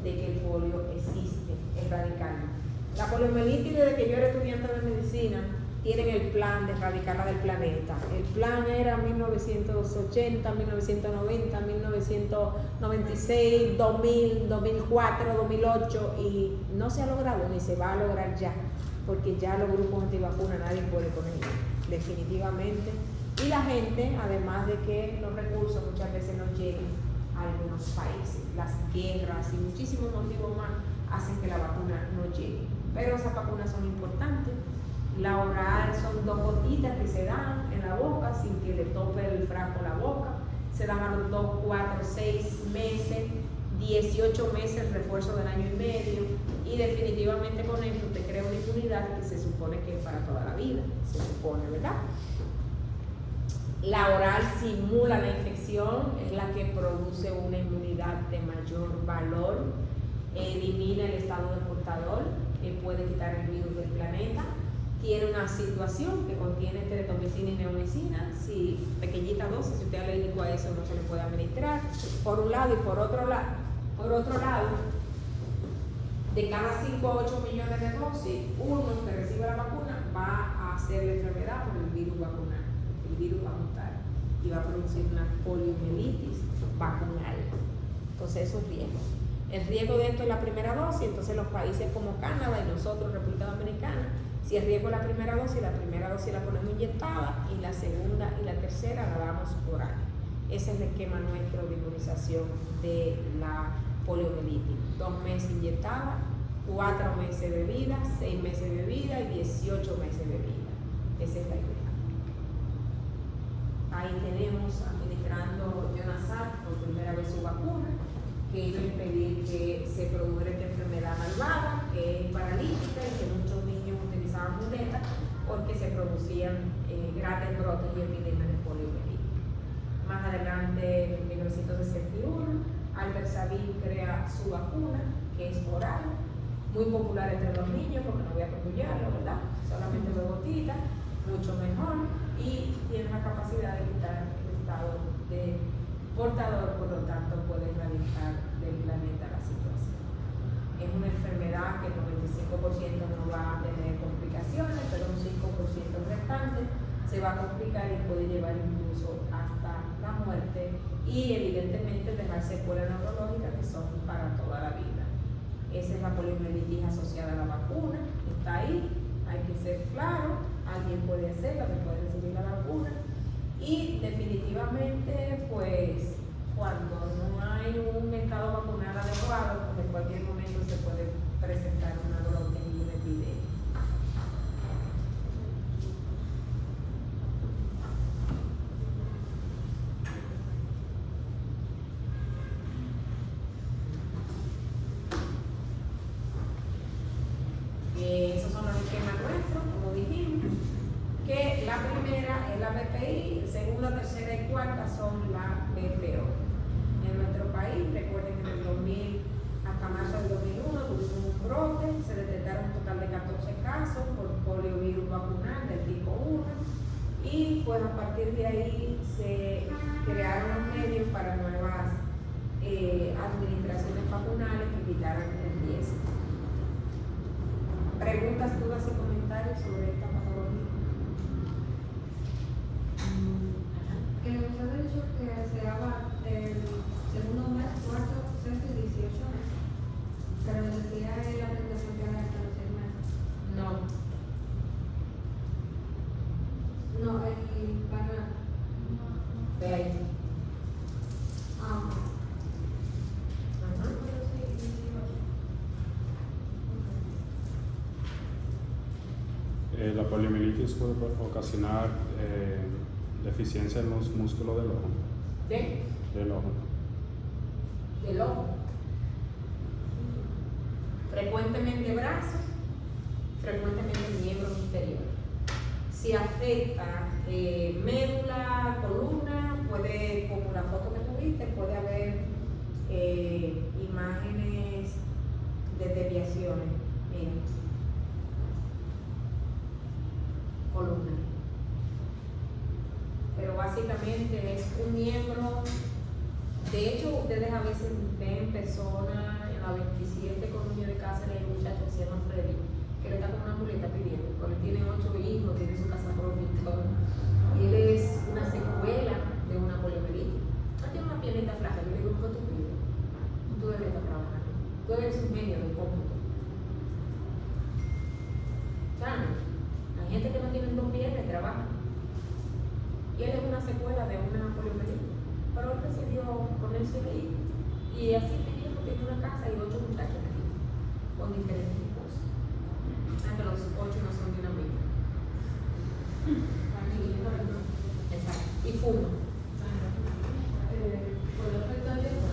de que el polio existe, erradicarlo. La poliomielitis, desde que yo era estudiante de medicina, tienen el plan de erradicarla del planeta. El plan era 1980, 1990, 1996, 2000, 2004, 2008 y no se ha logrado ni se va a lograr ya, porque ya los grupos antivacunas nadie puede con ellos, definitivamente. Y la gente, además de que los recursos muchas veces no lleguen a algunos países, las guerras y muchísimos motivos más hacen que la vacuna no llegue. Pero esas vacunas son importantes. La oral son 2 gotitas que se dan en la boca sin que le tope el frasco la boca. Se dan a los 2, 4, 6 meses, 18 meses el refuerzo del año y medio. Y definitivamente con esto te crea una inmunidad que se supone que es para toda la vida, se supone, ¿verdad? La oral simula la infección, es la que produce una inmunidad de mayor valor, elimina el estado de portador, que puede quitar el virus del planeta. Tiene una situación que contiene estreptomicina y neomicina, si pequeñita dosis, si usted es alérgico a eso no se le puede administrar, por un lado, y por otro lado, de cada 5 a 8 millones de dosis, uno que recibe la vacuna va a hacer la enfermedad por el virus vacunal. El virus va a mutar y va a producir una poliomielitis vacunal. Entonces eso es riesgo. El riesgo de esto es la primera dosis, entonces los países como Canadá y nosotros, República Dominicana, si es riesgo la primera dosis la ponemos inyectada y la segunda y la tercera la damos oral. Ese es el esquema nuestro de inmunización de la poliomielitis. 2 meses inyectada, 4 meses de vida, 6 meses de vida y 18 meses de vida. Esa es la idea. Ahí tenemos administrando Jonasar por primera vez su vacuna, que iba a impedir que se produjera esta enfermedad malvada, que es paralítica y que muchos niños utilizaban muletas porque se producían grandes brotes y epidemias de poliomielitis. Más adelante, en 1961, Albert Sabin crea su vacuna, que es oral, muy popular entre los niños, porque no voy a concluyarlo, ¿verdad? Solamente 2 gotitas, mucho mejor, y tiene la capacidad de quitar el estado de portador, por lo tanto puede erradicar del planeta la situación. Es una enfermedad que el 95% no va a tener complicaciones, pero un 5% restante se va a complicar y puede llevar incluso hasta la muerte y evidentemente dejar secuelas neurológicas que son para toda la vida. Esa es la poliomielitis asociada a la vacuna, está ahí, hay que ser claro, alguien puede hacerla, puede recibir la vacuna. Y definitivamente, pues, cuando no hay un estado vacunal adecuado, pues en cualquier momento se puede presentar una brote y una epidemia. Esos son los esquemas nuestros, como dijimos, que la primera es la BPI, segunda, tercera y cuarta son la BPO. En nuestro país, recuerden que en el 2000 hasta marzo del 2001 tuvimos un brote, se detectaron un total de 14 casos por poliovirus vacunal del tipo 1 y pues a partir de ahí se crearon los medios para nuevas administraciones vacunales que quitaran el riesgo. ¿Preguntas, dudas y comentarios sobre esta patología? Usted ha dicho que se daba el segundo mes, cuarto, sexto y 18 meses, pero decía la aplicación que era hasta los 6 meses. No. No, el para. Ve ahí. Ah, ok. Ajá. La poliomielitis puede ocasionar deficiencia en los músculos del ojo. Del ojo. Del ojo. Frecuentemente brazos, frecuentemente miembros inferiores. Si afecta médula, columna, puede, como la foto que tuviste, puede haber imágenes de desviaciones. Mira. Columna. Pero básicamente básicamente es un miembro. De hecho, ustedes a veces ven personas en la 27 Colonia de Cáceres, hay un muchacho que se llama Freddy, que le está con una muleta pidiendo, porque él tiene 8 hijos, tiene su casa propia y todo. Y él es una secuela de una poliomielitis. No tiene una piernita flaca, yo le digo, ¿qué tú pides? Tú debes estar trabajando. Tú eres un medio del cómputo. Claro, hay gente que no tiene 2 piernas y trabaja. Y él es una secuela de una poliomielitis. Pero él decidió ponerse ahí. Y así pidiendo que tiene una casa y 8 muchachos aquí, con diferentes tipos. Aunque los 8 no son de una misma. Exacto. Y fuma. ¿Puedo afectar eso?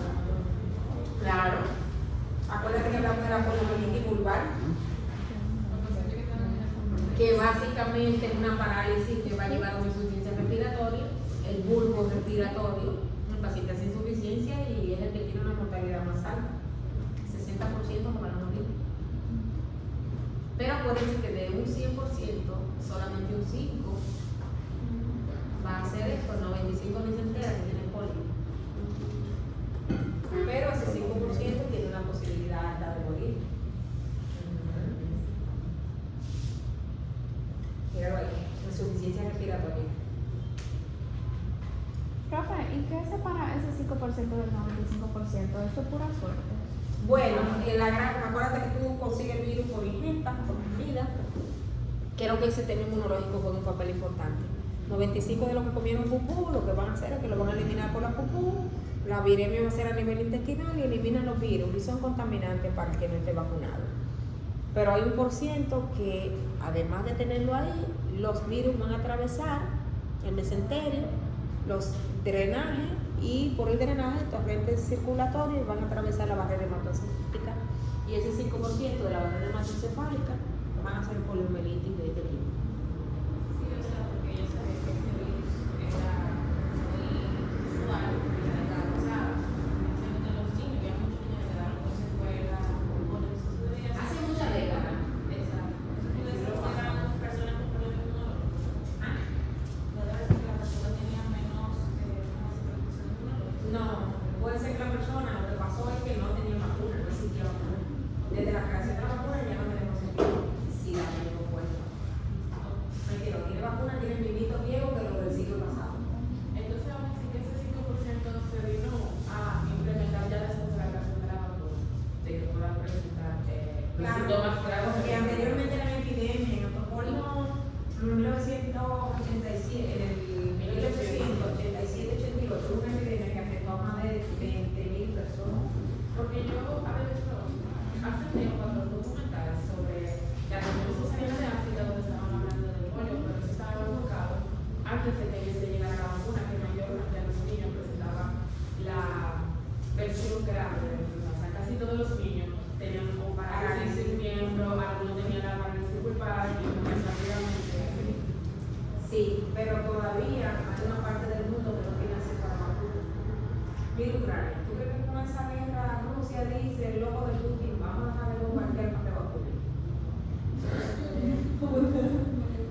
Claro. Acuérdate que hablamos de la poliomielitis vulvar, que básicamente es una parálisis que va a llevar a una insuficiencia respiratoria, el bulbo respiratorio. El paciente hace insuficiencia y es el que tiene una mortalidad más alta, 60% como la morir. Pero acuérdense que de un 100%, solamente un 5% va a ser esto, el 95% ni se entera que tiene polio. Pero ese 5% tiene una posibilidad alta de morir. Míralo ahí, insuficiencia respiratoria. Profe, ¿y qué separa ese 5% del 95%? ¿Eso es pura suerte? Bueno, acuérdate que tú consigues el virus por ingesta, por comida. Creo que el sistema inmunológico juega un papel importante. 95 de los que comieron pupú, lo que van a hacer es que lo van a eliminar por la pupú. La viremia va a ser a nivel intestinal y eliminan los virus y son contaminantes para el que no esté vacunado. Pero hay un por ciento que, además de tenerlo ahí, los virus van a atravesar el mesenterio, los drenajes, y por el drenaje, torrentes circulatorios van a atravesar la barrera hematoencefálica, y ese 5% de la barrera hematoencefálica van a ser poliomielitis de este tipo. Sí, o sea, porque yo sabía que este virus era muy usual, porque la década pasada, especialmente en los niños, ya muchos niños quedaron con secuelas, con pólipos, Hace mucha década. Exacto. Eso puede ser que eran personas con problemas inmunológicos. Puede ser que la persona tenía menos predisposición inmunológica. No, puede ser que la persona, lo que pasó es que no tenía vacuna, no existía vacuna. Desde la creación de la vacuna ya no tenemos sentido si la tenemos puesta. Mentira, tiene vacuna, tiene el mismito viejo que lo del siglo pasado. Entonces, vamos a decir que ese 5% se vino a implementar ya después de la creación de la vacuna. De que puedan presentar Claro, síntomas graves. porque anteriormente era una epidemia, en Autopolio, en 1987, en el 1887-88, hubo una epidemia que afectó a más de 20.000 personas. Porque yo había visto hace tiempo cuando documentales sobre las organizaciones de África donde estaban hablando del polio, pero eso estaba enfocado antes de que se llegara la vacuna, que mayor cantidad de los niños presentaba la versión grave de la influenza. Casi todos los niños tenían o parálisis sin miembro, algunos tenían la parálisis pulpar y más rápidamente. Sí, pero todavía hay una parte del mundo que no tiene acceso a la vacuna. Mira Ucrania, ¿tú crees que con esa guerra Rusia dice el loco de Putin, vamos a dejar de bombardear para que vacunen?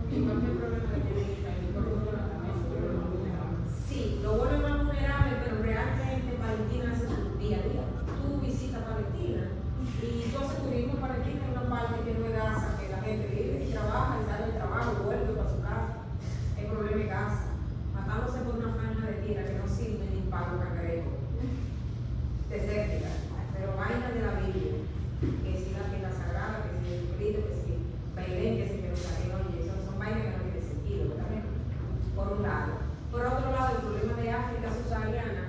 Y cualquier problema que tiene Israel, por ejemplo, también es un problema vulnerable. Sí, lo vuelve más vulnerable, pero realmente Palestina hace su día a día. Tú visitas Palestina y tú haces turismo en Palestina, en una parte que no es Gaza, que la gente vive y trabaja y sale del trabajo y vuelve para su casa. El problema es Gaza, matándose por una franja de tierra que no sirve ni para los cangrejos. Desértica, pero vainas de la Biblia, que si la fiesta sagrada, que si Jesucristo, que si Belén, que si Jerusalén, oye, son vainas que no tienen sentido, ¿verdad? Por un lado. Por otro lado, el problema de África subsahariana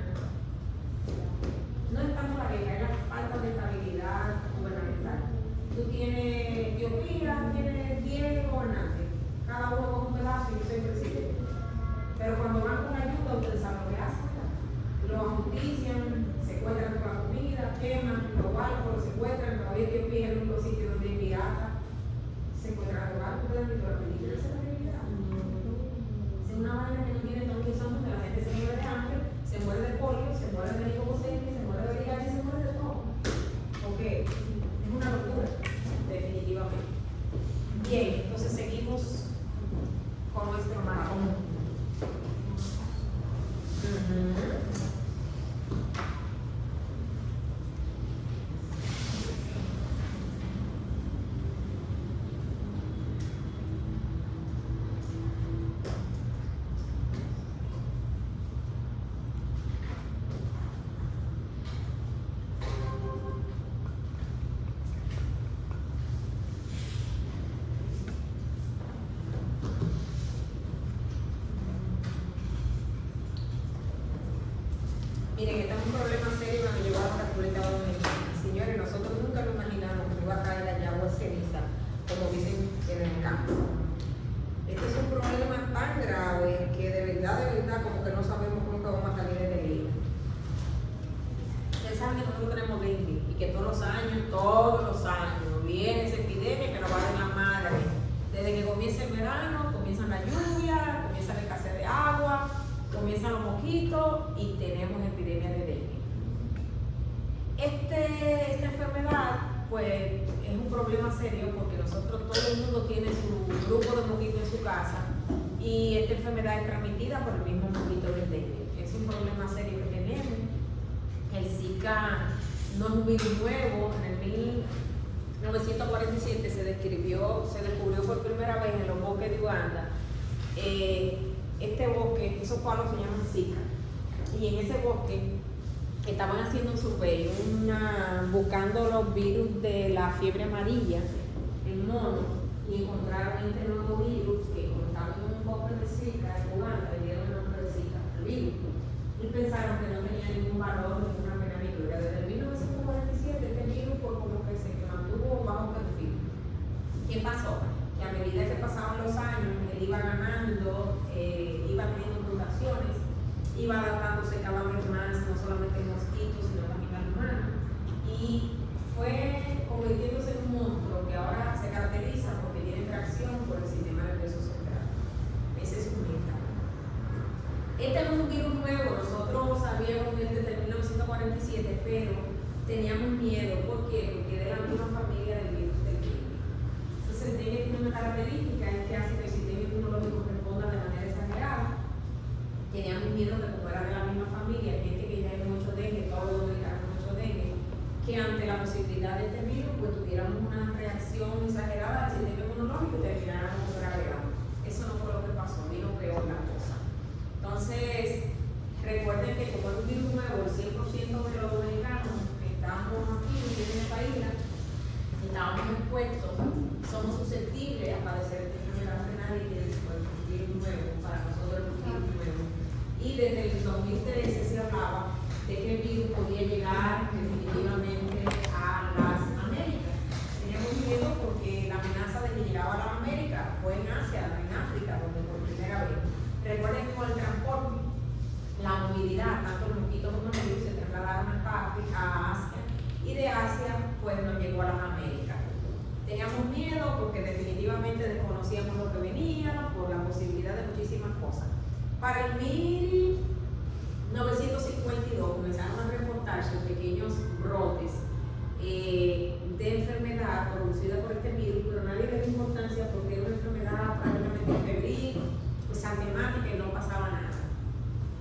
no es tanto la guerra, es la falta de estabilidad gubernamental. Tú tienes Etiopía, tienes 10 gobernantes, cada uno con un pedazo y soy presidente. Pero cuando van con ayuda, ustedes saben lo que hacen, ¿verdad? Lo ajustician, secuestran toda la comida, queman los barcos, los secuestran. Todavía Etiopía es el único sitio donde hay piratas, secuestran los barcos, ustedes han visto la película, esa es la realidad. Es una vaina que no tiene todo que son, donde la gente se muere de hambre, se muere de polio, se muere de hipococemia, se muere de VIH, se muere de todo. Porque es una locura, definitivamente. Bien, entonces seguimos con nuestro maratón. pues es un problema serio porque nosotros, todo el mundo tiene su grupo de mosquitos en su casa y esta enfermedad es transmitida por el mismo mosquito del dengue. Es un problema serio que tenemos. El Zika no es un virus nuevo. En el 1947 se descubrió por primera vez en los bosques de Uganda. Este bosque, esos palos se llaman Zika. Y en ese bosque estaban haciendo un survey, buscando los virus de la fiebre amarilla en mono, y encontraron este nuevo virus que, como estaban en un bosque de Zika en Uganda, le dieron el nombre de Zika al virus. Y pensaron que no tenía ningún valor, ninguna pena ni gloria. Desde el 1947 este virus por como que se mantuvo bajo perfil. ¿Qué pasó? Que a medida que pasaban los años, él iba ganando, iba teniendo mutaciones, iba adaptándose cada vez más, no solamente en mosquitos, sino también al humano, y fue convirtiéndose en un monstruo que ahora se caracteriza porque tiene tracción por el sistema nervioso central. Ese es su meta. Este no es un virus nuevo, nosotros sabíamos desde 1947, pero teníamos miedo. ¿Por qué? Porque es de la misma familia del virus del dengue. Entonces el dengue tiene una característica, es que hace que el sistema inmunológico responda de manera exagerada. Teníamos miedo de como era de la misma familia, gente que ya hay mucho dengue, todos los dominicanos mucho dengue, que ante la posibilidad de este virus, pues tuviéramos una reacción exagerada al sistema inmunológico y termináramos con gravedad. Eso no fue lo que pasó, vino peor la cosa. Entonces, recuerden que como es un virus nuevo, el 100% de los dominicanos que estamos aquí en esta isla, estábamos expuestos, somos susceptibles a padecer de enfermedad renal y de virus nuevo, para nosotros es un virus nuevo. Y desde el 2013 se hablaba de que el virus podía llegar definitivamente a las Américas. Teníamos miedo porque la amenaza de que llegaba a las Américas fue en Asia, en África, donde por primera vez. Recuerden que con el transporte, la movilidad, tanto los mosquitos como el virus se trasladaron a Asia, y de Asia pues nos llegó a las Américas. Teníamos miedo porque definitivamente desconocíamos lo que venía, por la posibilidad de muchísimas cosas. Para el 1952 comenzaron a reportarse pequeños brotes de enfermedad producida por este virus, pero nadie le dio importancia porque era una enfermedad prácticamente febril, pues atemática, y no pasaba nada.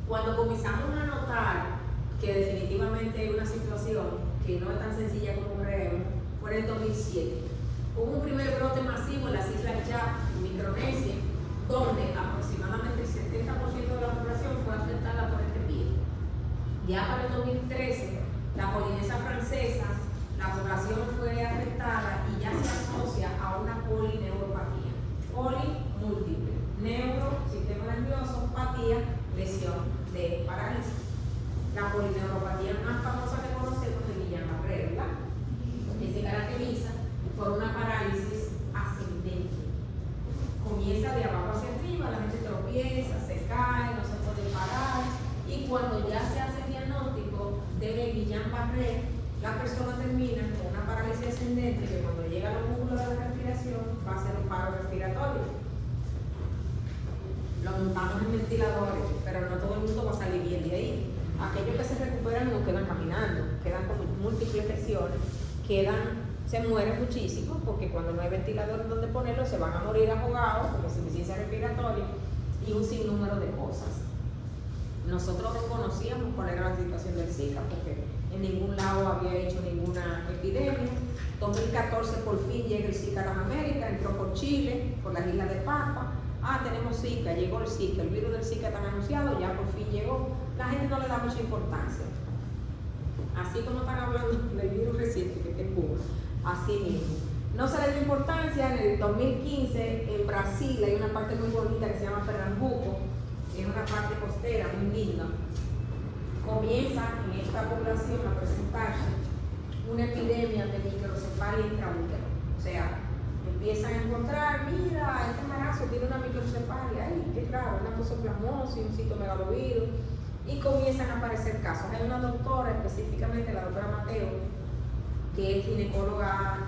Cuando comenzamos a notar que definitivamente hay una situación que no es tan sencilla como creemos, fue en el 2007. Hubo un primer brote masivo en las Islas Yap, en Micronesia, donde aproximadamente el 70% de la población fue afectada por este virus. Ya para el 2013, la Polinesia Francesa, la población fue afectada y ya se asocia a una polineuropatía. Poli, múltiple. Neuro, sistema nervioso, patía, lesión de parálisis. La polineuropatía más famosa que conocemos es Guillain-Barré, ¿verdad? Que se caracteriza por una parálisis ascendente. Comienza de abajo hacia arriba, la gente tropieza, se cae, no se puede parar, y cuando ya se hace el diagnóstico de Guillain-Barré, la persona termina con una parálisis ascendente que cuando llega a los músculos de la respiración va a ser un paro respiratorio. Lo montamos en ventiladores, pero no todo el mundo va a salir bien de ahí. Aquellos que se recuperan no quedan caminando, quedan con múltiples lesiones, se mueren muchísimo porque cuando no hay ventiladores donde ponerlo se van a morir ahogados con insuficiencia respiratoria y un sinnúmero de cosas. Nosotros desconocíamos cuál era la situación del Zika porque en ningún lado había hecho ninguna epidemia. 2014 por fin llega el Zika a las Américas, entró por Chile, por las Islas de Pascua. Tenemos Zika, llegó el Zika, el virus del Zika está anunciado, ya por fin llegó. La gente no le da mucha importancia. Así como están hablando del virus reciente que es Cuba, así mismo. No se le dio importancia. En el 2015 en Brasil hay una parte muy bonita que se llama Pernambuco, que es una parte costera muy linda. Comienza en esta población a presentarse una epidemia de microcefalia intraútero. O sea, empiezan a encontrar, mira, este embarazo tiene una microcefalia, ay, qué raro, una toxoplasmosis, un citomegalovirus, y comienzan a aparecer casos. Hay una doctora, específicamente la doctora Mateo, que es ginecóloga,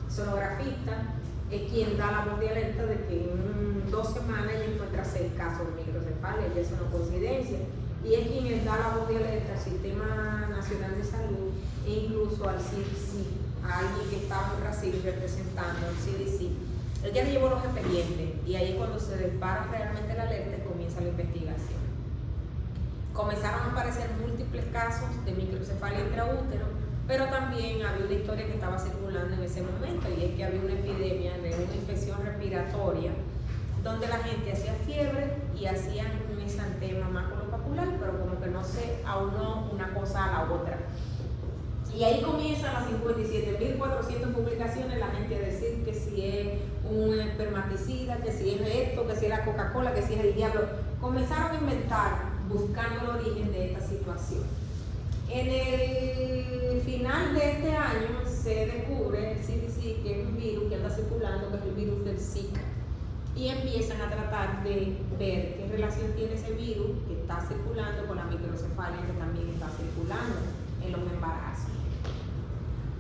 sonografista, es quien da la voz de alerta de que en 2 semanas ella encuentra 6 casos de microcefalia, y eso no es coincidencia, y es quien da la voz de alerta al Sistema Nacional de Salud e incluso al CDC, a alguien que estaba en Brasil representando al CDC. Él ya le llevó los expedientes y ahí es cuando se dispara realmente la alerta y comienza la investigación. Comenzaron a aparecer múltiples casos de microcefalia intraútero, pero también había una historia que estaba circulando en ese momento, y es que había una epidemia de una infección respiratoria donde la gente hacía fiebre y hacían un exantema maculopapular, pero como que no se aunó una cosa a la otra. Y ahí comienzan las 57.400 publicaciones, la gente a decir que si es un espermaticida, que si es esto, que si es la Coca-Cola, que si es el diablo. Comenzaron a inventar buscando el origen de esta situación. En el final de este año se descubre el CDC que es un virus que anda circulando, que es el virus del Zika. Y empiezan a tratar de ver qué relación tiene ese virus que está circulando con la microcefalia que también está circulando en los embarazos.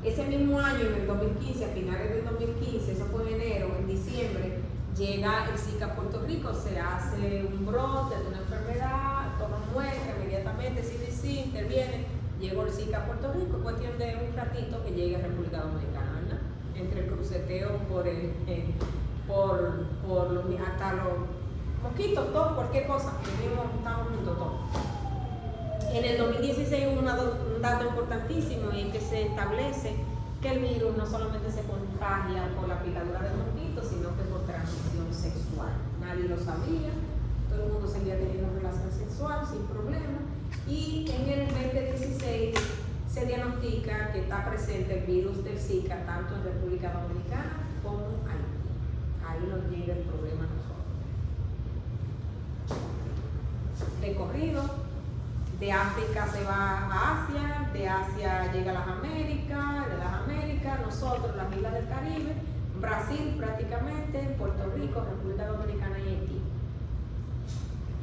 Ese mismo año, en el 2015, a finales del 2015, eso fue en enero, en diciembre, llega el Zika a Puerto Rico, se hace un brote de una enfermedad, toman muestra, inmediatamente CDC interviene, llegó el Zika a Puerto Rico, cuestión de un ratito que llegue a República Dominicana, ¿verdad? Entre el cruceteo hasta los mosquitos, todo, cualquier cosa, estamos juntos todos. En el 2016 hubo un dato importantísimo, y es que se establece que el virus no solamente se contagia por la picadura de mosquitos, sino que por transmisión sexual. Nadie lo sabía, todo el mundo seguía teniendo relación sexual sin problema, y en el 2016 se diagnostica que está presente el virus del Zika tanto en República Dominicana como en Haití. Ahí nos llega el problema a nosotros. Recorrido. De África se va a Asia, de Asia llega a las Américas, de las Américas, nosotros, las islas del Caribe, Brasil prácticamente, Puerto Rico, República Dominicana y Haití.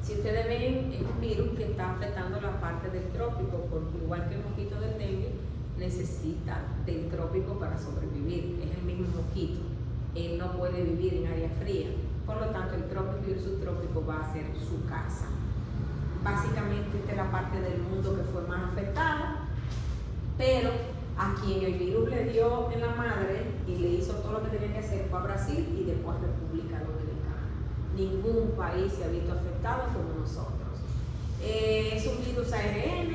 Si ustedes ven, es un virus que está afectando la parte del trópico, porque igual que el mosquito del dengue, necesita del trópico para sobrevivir. Es el mismo mosquito, él no puede vivir en área fría, por lo tanto el trópico y el subtrópico va a ser su casa. Básicamente esta es la parte del mundo que fue más afectada, pero a quien el virus le dio en la madre y le hizo todo lo que tenía que hacer fue a Brasil y después a República Dominicana. Ningún país se ha visto afectado como nosotros. Es un virus ARN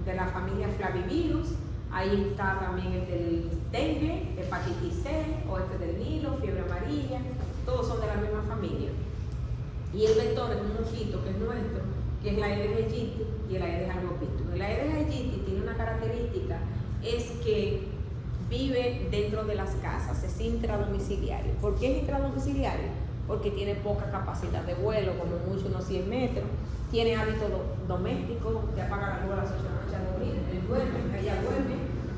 de la familia Flavivirus. Ahí está también el del dengue, hepatitis C, oeste del Nilo, fiebre amarilla, todos son de la misma familia. Y el vector es un mosquito que es nuestro, que es la Aedes aegypti y el Aedes albopictus. El Aedes aegypti tiene una característica, es que vive dentro de las casas, es intradomiciliario. ¿Por qué es intradomiciliario? Porque tiene poca capacidad de vuelo, como mucho unos 100 metros, tiene hábitos domésticos, te apaga la luz a las 8 de la noche a dormir, él duerme, ella duerme,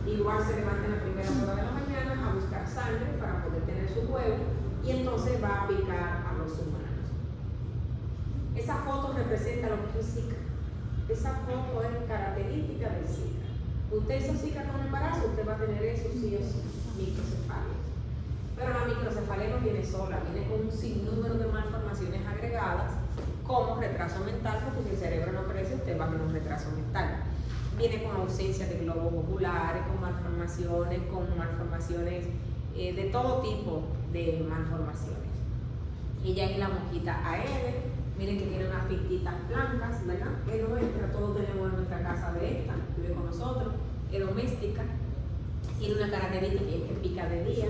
igual se levanta en la primera hora de la mañana a buscar sangre para poder tener su huevo, y entonces va a picar a los humanos. Esa foto representa lo que es Zika. Esa foto es característica del Zika. Usted hizo Zika con embarazo, usted va a tener eso sí o sí, microcefalia. Pero la microcefalia no viene sola, viene con un sinnúmero de malformaciones agregadas, como retraso mental, porque si el cerebro no crece, usted va a tener un retraso mental. Viene con ausencia de globos oculares, con malformaciones de todo tipo de malformaciones. Ella es la mosquita Aedes. Miren que tiene unas pintitas blancas, ¿verdad? Es nuestra, todos tenemos en nuestra casa de esta, vive con nosotros, es doméstica, tiene una característica y es que pica de día,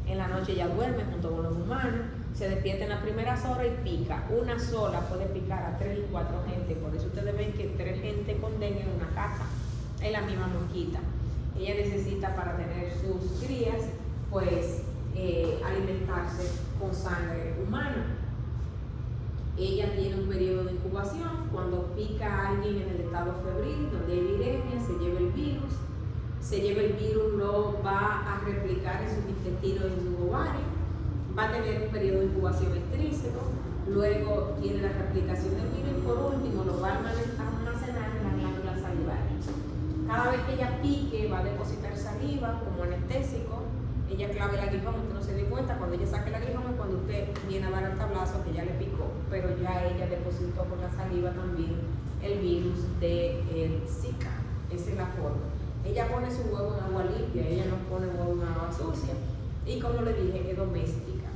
en la noche ya duerme junto con los humanos, se despierta en las primeras horas y pica. Una sola puede picar a 3 y 4 gente, por eso ustedes ven que 3 gente con dengue en una casa, es la misma mosquita. Ella necesita para tener sus crías, pues, alimentarse con sangre humana. Ella tiene un periodo de incubación, cuando pica a alguien en el estado febril, donde hay viremia, se lleva el virus, lo va a replicar en sus intestinos y en su ovario, va a tener un periodo de incubación extrínseco, luego tiene la replicación del virus y por último lo va a almacenar en las glándulas salivarias. Cada vez que ella pique va a depositar saliva como anestésico. Ella clava el aguijón, usted no se dio cuenta, cuando ella saca el aguijón es cuando usted viene a dar el tablazo que ya le picó, pero ya ella depositó con la saliva también el virus del Zika. Esa es la forma. Ella pone su huevo en agua limpia, ella no pone huevo en agua sucia. Y como le dije, es doméstica.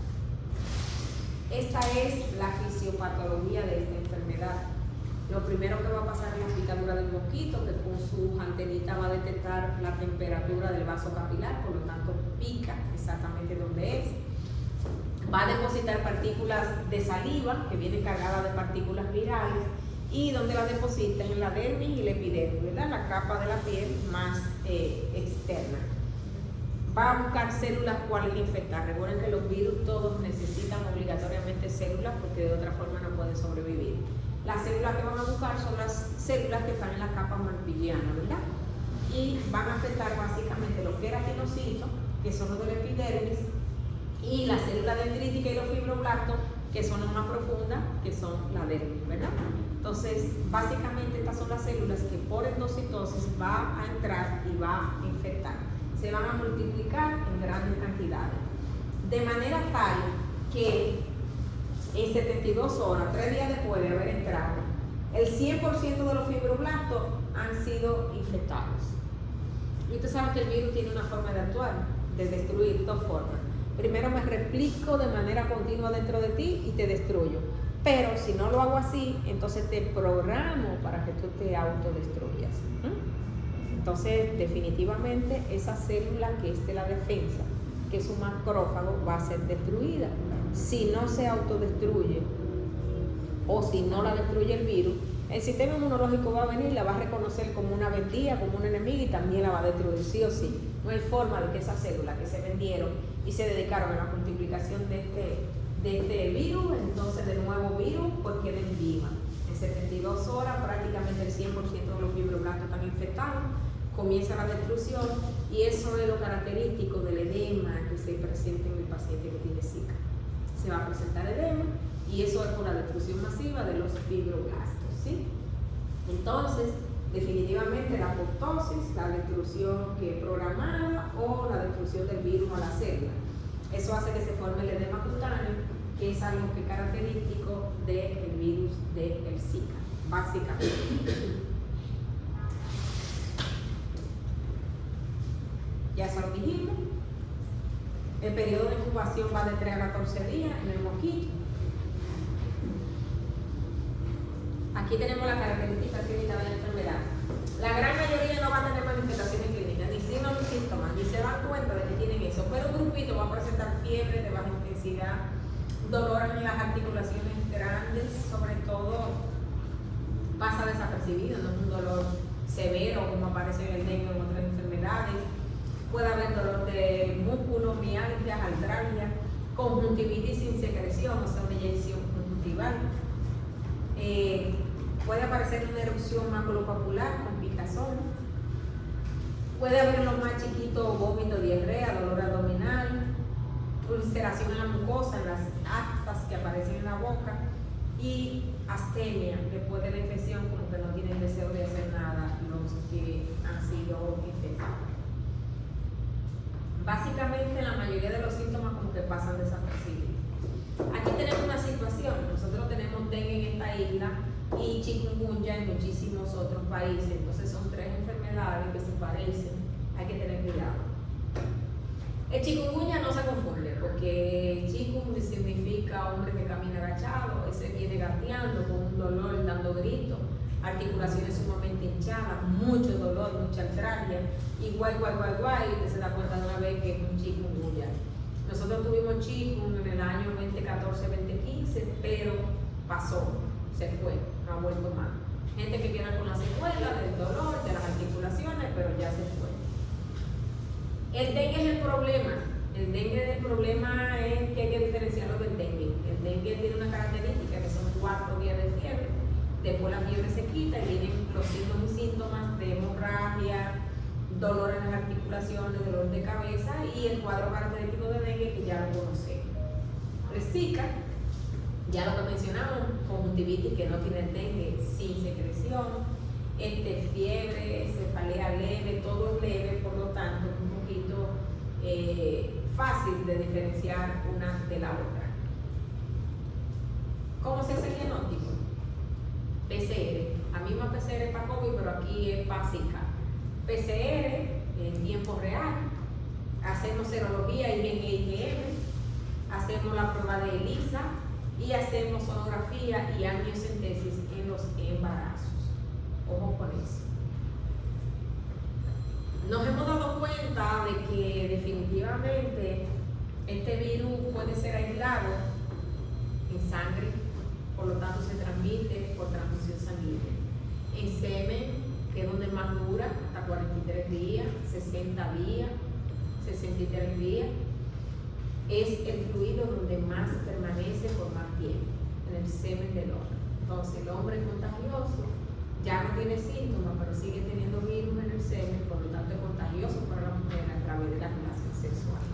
Esta es la fisiopatología de esta enfermedad. Lo primero que va a pasar es la picadura del mosquito, que con sus antenitas va a detectar la temperatura del vaso capilar, por lo tanto pica exactamente donde es. Va a depositar partículas de saliva, que vienen cargadas de partículas virales, y donde la deposita en la dermis y la epidermis, ¿verdad? La capa de la piel más externa. Va a buscar células cuales infectar. Recuerden que los virus todos necesitan obligatoriamente células porque de otra forma no pueden sobrevivir. Las células que van a buscar son las células que están en la capa malpighiana, ¿verdad? Y van a afectar básicamente los queratinocitos, que son los de la epidermis, y las células dendríticas y los fibroblastos, que son las más profundas, que son la dermis, ¿verdad? Entonces, básicamente estas son las células que por endocitosis va a entrar y va a infectar. Se van a multiplicar en grandes cantidades. De manera tal que en 72 horas, 3 días después de haber entrado, el 100% de los fibroblastos han sido infectados. Y usted sabe que el virus tiene una forma de actuar, de destruir, dos formas. Primero me replico de manera continua dentro de ti y te destruyo. Pero si no lo hago así, entonces te programo para que tú te autodestruyas. Entonces, definitivamente, esa célula que es de la defensa, que es un macrófago, va a ser destruida. Si no se autodestruye o si no la destruye el virus, el sistema inmunológico va a venir, la va a reconocer como una vendida, como una enemiga y también la va a destruir, sí o sí. No hay forma de que esas células que se vendieron y se dedicaron a la multiplicación de este virus, entonces de nuevo virus, pues queden vivas. En 72 horas prácticamente el 100% de los fibroblastos están infectados, comienza la destrucción y eso es lo característico del edema que se presenta en el paciente que tiene Zika. Se va a presentar edema y eso es por la destrucción masiva de los fibroblastos, ¿sí? Entonces, definitivamente la apoptosis, la destrucción que es programada o la destrucción del virus a la célula. Eso hace que se forme el edema cutáneo, que es algo que es característico del virus del Zika, básicamente. Ya se lo dijimos. El periodo de incubación va de 3 a 14 días en el mosquito. Aquí tenemos la característica clínica de la enfermedad. La gran mayoría no va a tener manifestaciones clínicas, ni signos ni síntomas, ni se dan cuenta de que tienen eso, pero un grupito va a presentar fiebre de baja intensidad, dolor en las articulaciones grandes, sobre todo pasa desapercibido, no es un dolor severo como aparece en el dengue o en otras enfermedades. Puede haber dolor de músculo, mialgias, artralgia, conjuntivitis sin secreción, o sea, una eyección conjuntival. Puede aparecer una erupción maculopapular con picazón. Puede haber lo más chiquito, vómito, diarrea, dolor abdominal, ulceración en la mucosa, en las aftas que aparecen en la boca y astemia, después de la infección, como que no tienen deseo de hacer nada los que han sido infectados. Básicamente la mayoría de los síntomas como que pasan desapercibidos. Aquí tenemos una situación, nosotros tenemos dengue en esta isla y chikungunya en muchísimos otros países, entonces son 3 enfermedades que se parecen, hay que tener cuidado. El chikungunya no se confunde, porque chikungunya significa hombre que camina agachado, ese viene gateando con un dolor, dando gritos, articulaciones sumamente hinchadas, mucho dolor, mucha artralgia, y guay, usted se da cuenta de una vez que es un chikungunya. Nosotros tuvimos chikungunya en el año 2014-2015, pero pasó, se fue, no ha vuelto más. Gente que queda con la secuela del dolor, de las articulaciones, pero ya se fue. El dengue es el problema. El problema es que hay que diferenciarlo del dengue. El dengue tiene una característica que son 4 días de fiebre. Después la fiebre se quita y vienen los signos y síntomas de hemorragia, dolor en las articulaciones, dolor de cabeza y el cuadro característico de dengue que ya lo conocemos. El Zika, ya lo que mencionamos, conjuntivitis que no tiene dengue, sin secreción, fiebre, cefalea leve, todo leve, por lo tanto, un poquito fácil de diferenciar una de la otra. ¿Cómo se hace el diagnóstico? PCR, la misma PCR para COVID, pero aquí es para Zika. PCR en tiempo real, hacemos serología IgG, hacemos la prueba de ELISA y hacemos sonografía y amniocentesis en los embarazos. Ojo con eso. Nos hemos dado cuenta de que definitivamente este virus puede ser aislado en sangre, por lo tanto se transmite por transfusión sanguínea. En semen, que es donde más dura, hasta 43 días, 60 días, 63 días, es el fluido donde más permanece por más tiempo, en el semen del hombre. Entonces el hombre es contagioso, ya no tiene síntomas, pero sigue teniendo virus en el semen, por lo tanto es contagioso para la mujer a través de la relación sexual.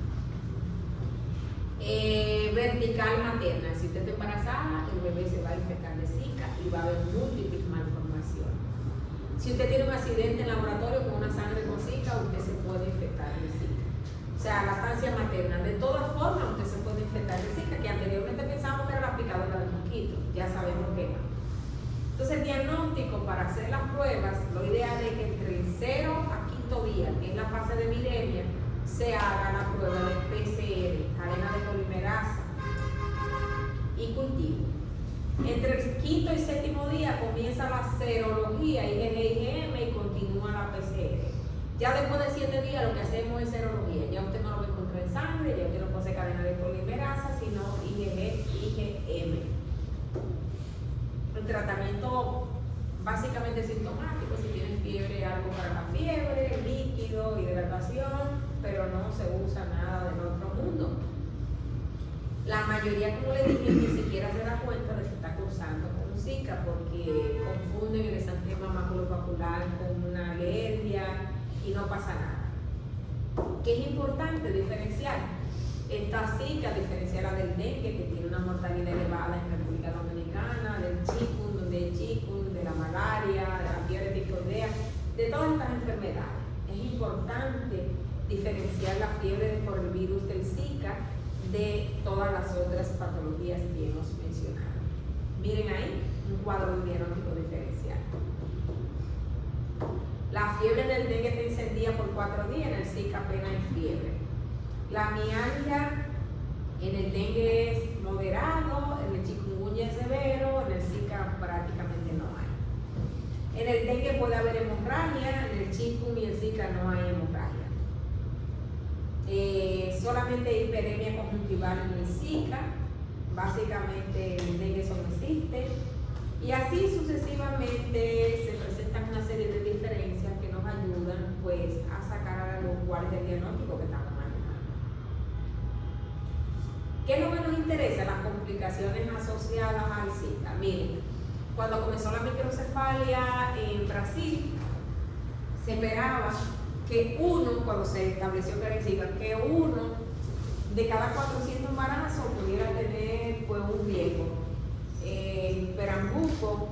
Vertical materna, si usted está embarazada, el bebé se va a infectar de Zika y va a haber múltiples malformaciones. Si usted tiene un accidente en laboratorio con una sangre con Zika, usted se puede infectar de Zika. O sea, lactancia materna, de todas formas usted se puede infectar de Zika, que anteriormente pensábamos que era la picadura del mosquito, ya sabemos que no. Entonces el diagnóstico para hacer las pruebas, lo ideal es que entre el 0 a 5º día, que es la fase de viremia, se haga la prueba de PCR, cadena de polimerasa y cultivo. Entre el 5º y 7º día comienza la serología IgG y continúa la PCR. Ya después de 7 días lo que hacemos es serología. Ya usted no lo va a encontrar en sangre, ya usted no puede hacer cadena de polimerasa, sino IgM. El tratamiento básicamente sintomático, si tienen fiebre, algo para la fiebre, líquido, hidratación, pero no se usa nada del otro mundo. La mayoría, como le dije, ni siquiera se da cuenta de que está cursando con Zika porque confunden el exantema maculopapular con una alergia y no pasa nada. ¿Qué es importante diferenciar? Esta Zika, diferenciarla del dengue, que tiene una mortalidad elevada en República Dominicana, del chikungunya, de la malaria, de la fiebre tifoidea, de todas estas enfermedades. Es importante diferenciar la fiebre por el virus del Zika de todas las otras patologías que hemos mencionado. Miren ahí, un cuadro de diagnóstico diferencial. La fiebre del dengue te encendía por 4 días, en el Zika apenas hay fiebre. La mialgia en el dengue es moderado, en el chikungunya es severo, en el Zika prácticamente no hay. En el dengue puede haber hemorragia, en el chikungunya y el Zika no hay hemorragia. Solamente hiperemia conjuntival en el Zika, básicamente el dengue eso no existe. Y así sucesivamente se presentan una serie de diferencias que nos ayudan pues a sacar a la luz cuál es el diagnóstico que estamos manejando. ¿Qué es lo que nos interesa? Las complicaciones asociadas al Zika. Miren, cuando comenzó la microcefalia en Brasil, se esperaba que cuando se estableció que era el Zika, que 1 de cada 400 embarazos pudiera tener pues, un riesgo. En Pernambuco,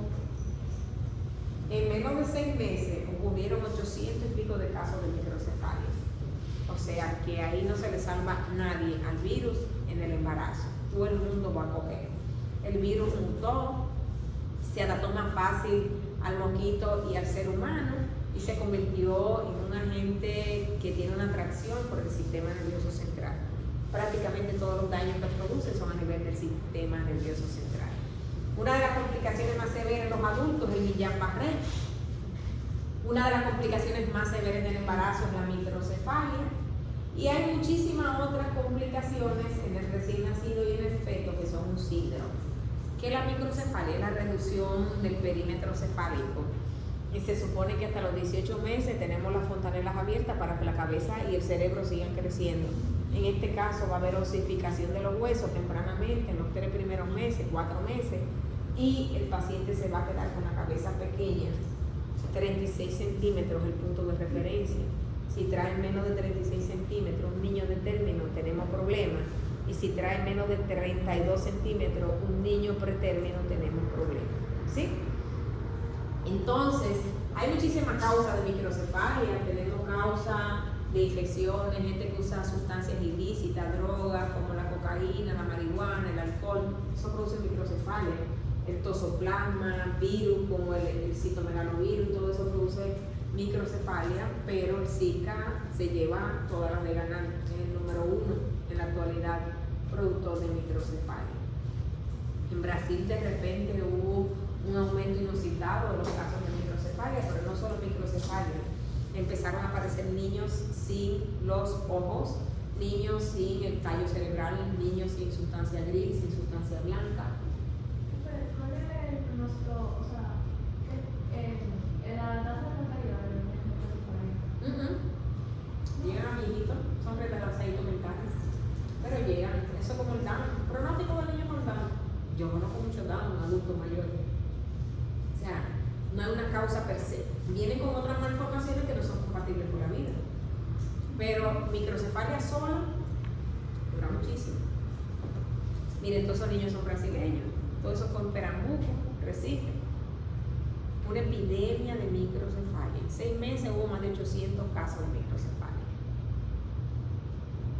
en menos de 6 meses, ocurrieron 800 y pico de casos de microcefalia. O sea que ahí no se le salva a nadie al virus en el embarazo. Todo el mundo va a coger. El virus mutó, se adaptó más fácil al mosquito y al ser humano y se convirtió en un agente que tiene una atracción por el sistema nervioso central. Prácticamente todos los daños que produce son a nivel del sistema nervioso central. Una de las complicaciones más severas en los adultos es el Guillain-Barré. Una de las complicaciones más severas del embarazo es la microcefalia. Y hay muchísimas otras complicaciones en el recién nacido y en el feto que son un síndrome. ¿Qué es la microcefalia? Es la reducción del perímetro cefálico. Y se supone que hasta los 18 meses tenemos las fontanelas abiertas para que la cabeza y el cerebro sigan creciendo. En este caso va a haber osificación de los huesos tempranamente, en los 3 primeros meses, 4 meses, y el paciente se va a quedar con la cabeza pequeña, 36 centímetros el punto de referencia. Si trae menos de 36 centímetros, un niño de término, tenemos problemas. Y si trae menos de 32 centímetros, un niño pretérmino, tenemos problemas. ¿Sí? Entonces, hay muchísimas causas de microcefalia. Tenemos causas de infecciones, gente que usa sustancias ilícitas, drogas como la cocaína, la marihuana, el alcohol. Eso produce microcefalia. El tosoplasma, virus como el citomegalovirus, todo eso produce microcefalia, pero el Zika se lleva todas las de ganar, es el número 1 en la actualidad productor de microcefalia. En Brasil de repente hubo un aumento inusitado de los casos de microcefalia, pero no solo microcefalia, empezaron a aparecer niños sin los ojos, niños sin el tallo cerebral, niños sin sustancia gris, sin sustancia blanca. ¿Cuál es el pronóstico, o sea, la tasa de mortalidad de los niños? Llegan a viejitos, son retrasados mentales, pero llegan, eso como el Down, pronóstico del niño con Down. Yo conozco mucho Down, adultos mayores. O sea, no hay una causa per se. Vienen con otras malformaciones que no son compatibles con la vida. Pero microcefalia sola dura muchísimo. Miren, todos esos niños son brasileños. Todo eso fue en Pernambuco, Recife. Una epidemia de microcefalia. En 6 meses hubo más de 800 casos de microcefalia.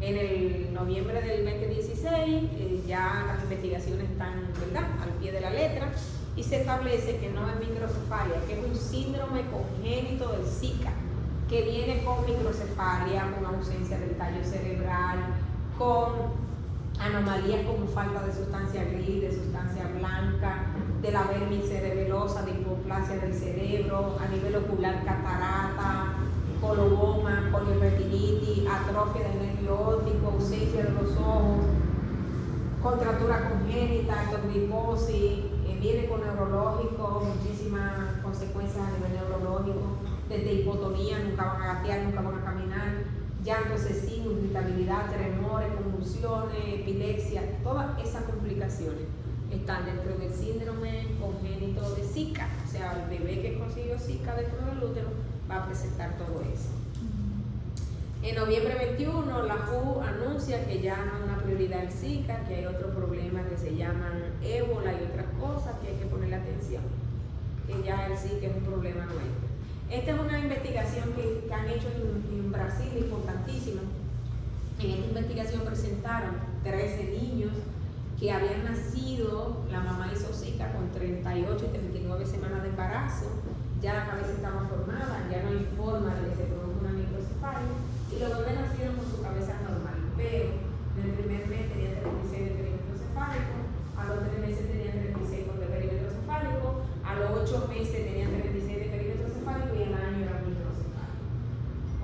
En el noviembre del 2016 ya las investigaciones están, ¿verdad?, al pie de la letra, y se establece que no es microcefalia, que es un síndrome congénito del Zika, que viene con microcefalia, con ausencia del tallo cerebral, con anomalías como falta de sustancia gris, de sustancia blanca, de la vermis cerebelosa, de hipoplasia del cerebro, a nivel ocular catarata, coloboma, poliretinitis, atrofia del nervio óptico, ausencia de los ojos, contractura congénita, ectoglicosis, viene con neurológico, muchísimas consecuencias a nivel neurológico, desde hipotonía, nunca van a gatear, nunca van a caminar, llanto excesivo, irritabilidad, tremores, convulsiones, epilepsia, todas esas complicaciones están dentro del síndrome congénito de Zika. O sea, el bebé que consiguió Zika dentro del útero va a presentar todo eso. En noviembre 21, la WHO anuncia que ya no es una prioridad el Zika, que hay otros problemas que se llaman ébola y otras cosas que hay que ponerle atención, que ya el Zika es un problema nuestro. Esta es una investigación que han hecho en Brasil, importantísima. En esta investigación presentaron 13 niños que habían nacido, la mamá hizo Zika con 38 y 39 semanas de embarazo, ya la cabeza estaba formada, ya no hay forma de que se produzca una microcefalia, y los bebés nacieron con su cabeza normal, pero en el primer mes tenían 36 de perímetro cefálico, a los 3 meses tenían 36 de perímetro cefálico, a los 8 meses tenían 36 de perímetro cefálico y al año era microcefálico,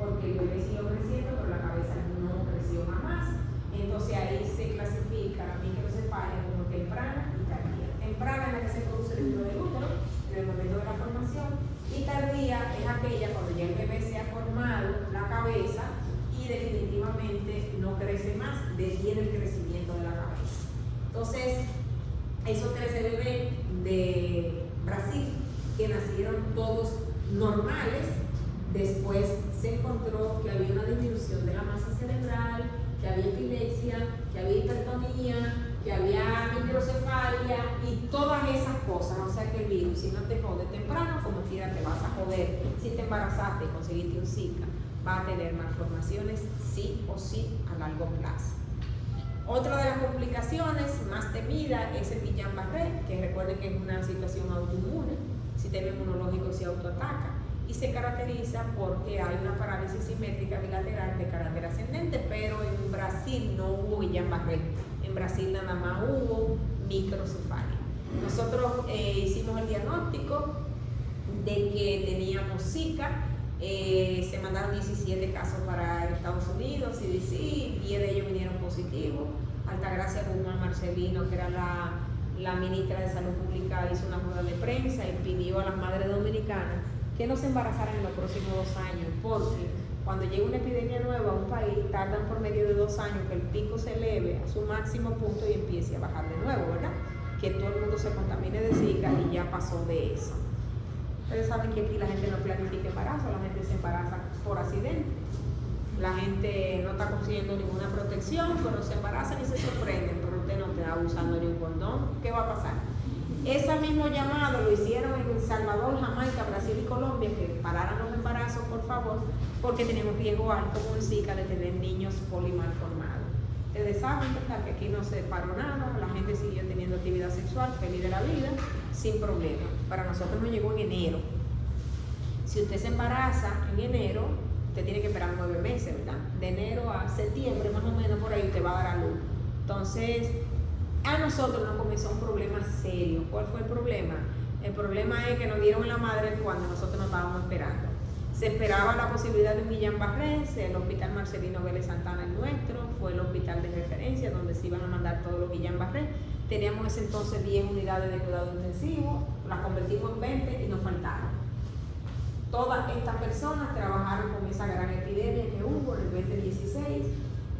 porque el bebé siguió creciendo, pero la cabeza no creció jamás. Entonces ahí se clasifica la microcefalia como temprana y tardía. Temprana es la que se produce dentro del útero, en el momento de la formación, y tardía es aquella cuando ya el bebé se ha formado la cabeza y definitivamente no crece más, detiene el crecimiento de la cabeza. Entonces, esos 13 bebés de Brasil que nacieron todos normales, después se encontró que había una disminución de la masa cerebral, que había epilepsia, que había hipertonía, que había microcefalia y todas esas cosas. O sea que el virus, si no te jode temprano, como quiera te vas a joder. Si te embarazaste y conseguiste un Zika, va a tener malformaciones sí o sí a largo plazo. Otra de las complicaciones más temidas es el Guillain-Barré, que recuerden que es una situación autoinmune, sistema inmunológico se autoataca, y se caracteriza porque hay una parálisis simétrica bilateral de carácter ascendente, pero en Brasil no hubo Guillain-Barré, en Brasil nada más hubo microcefalia. Nosotros hicimos el diagnóstico de que teníamos Zika, se mandaron 17 casos para Estados Unidos, CDC, 10 de ellos vinieron positivos. Altagracia Guzmán Marcelino, que era la ministra de Salud Pública, hizo una rueda de prensa y pidió a las madres dominicanas que no se embarazaran en los próximos 2 años, porque cuando llega una epidemia nueva a un país, tardan por medio de 2 años que el pico se eleve a su máximo punto y empiece a bajar de nuevo, ¿verdad? Que todo el mundo se contamine de Zika y ya pasó de eso. Ustedes saben que aquí la gente no planifica embarazo, la gente se embaraza por accidente. La gente no está consiguiendo ninguna protección, pero se embarazan y se sorprenden, pero usted no está usando ni un condón. ¿Qué va a pasar? Ese mismo llamado lo hicieron en Salvador, Jamaica, Brasil y Colombia, que pararan los embarazos, por favor, porque tenemos riesgo alto como el Zika de tener niños polimalformados. Ustedes saben, ¿verdad?, que aquí no se paró nada, la gente siguió teniendo actividad sexual, feliz de la vida, sin problema. Para nosotros nos llegó en enero. Si usted se embaraza en enero, usted tiene que esperar 9 meses, ¿verdad? De enero a septiembre, más o menos, por ahí usted va a dar a luz. Entonces, a nosotros nos comenzó un problema serio. ¿Cuál fue el problema? El problema es que nos dieron la madre cuando nosotros nos estábamos esperando. Se esperaba la posibilidad de un Guillain-Barré, el Hospital Marcelino Vélez Santana, el nuestro, fue el hospital de referencia donde se iban a mandar todos los Guillain-Barré. Teníamos ese entonces 10 unidades de cuidado intensivo, las convertimos en 20 y nos faltaron. Todas estas personas trabajaron con esa gran epidemia que hubo en el 2016.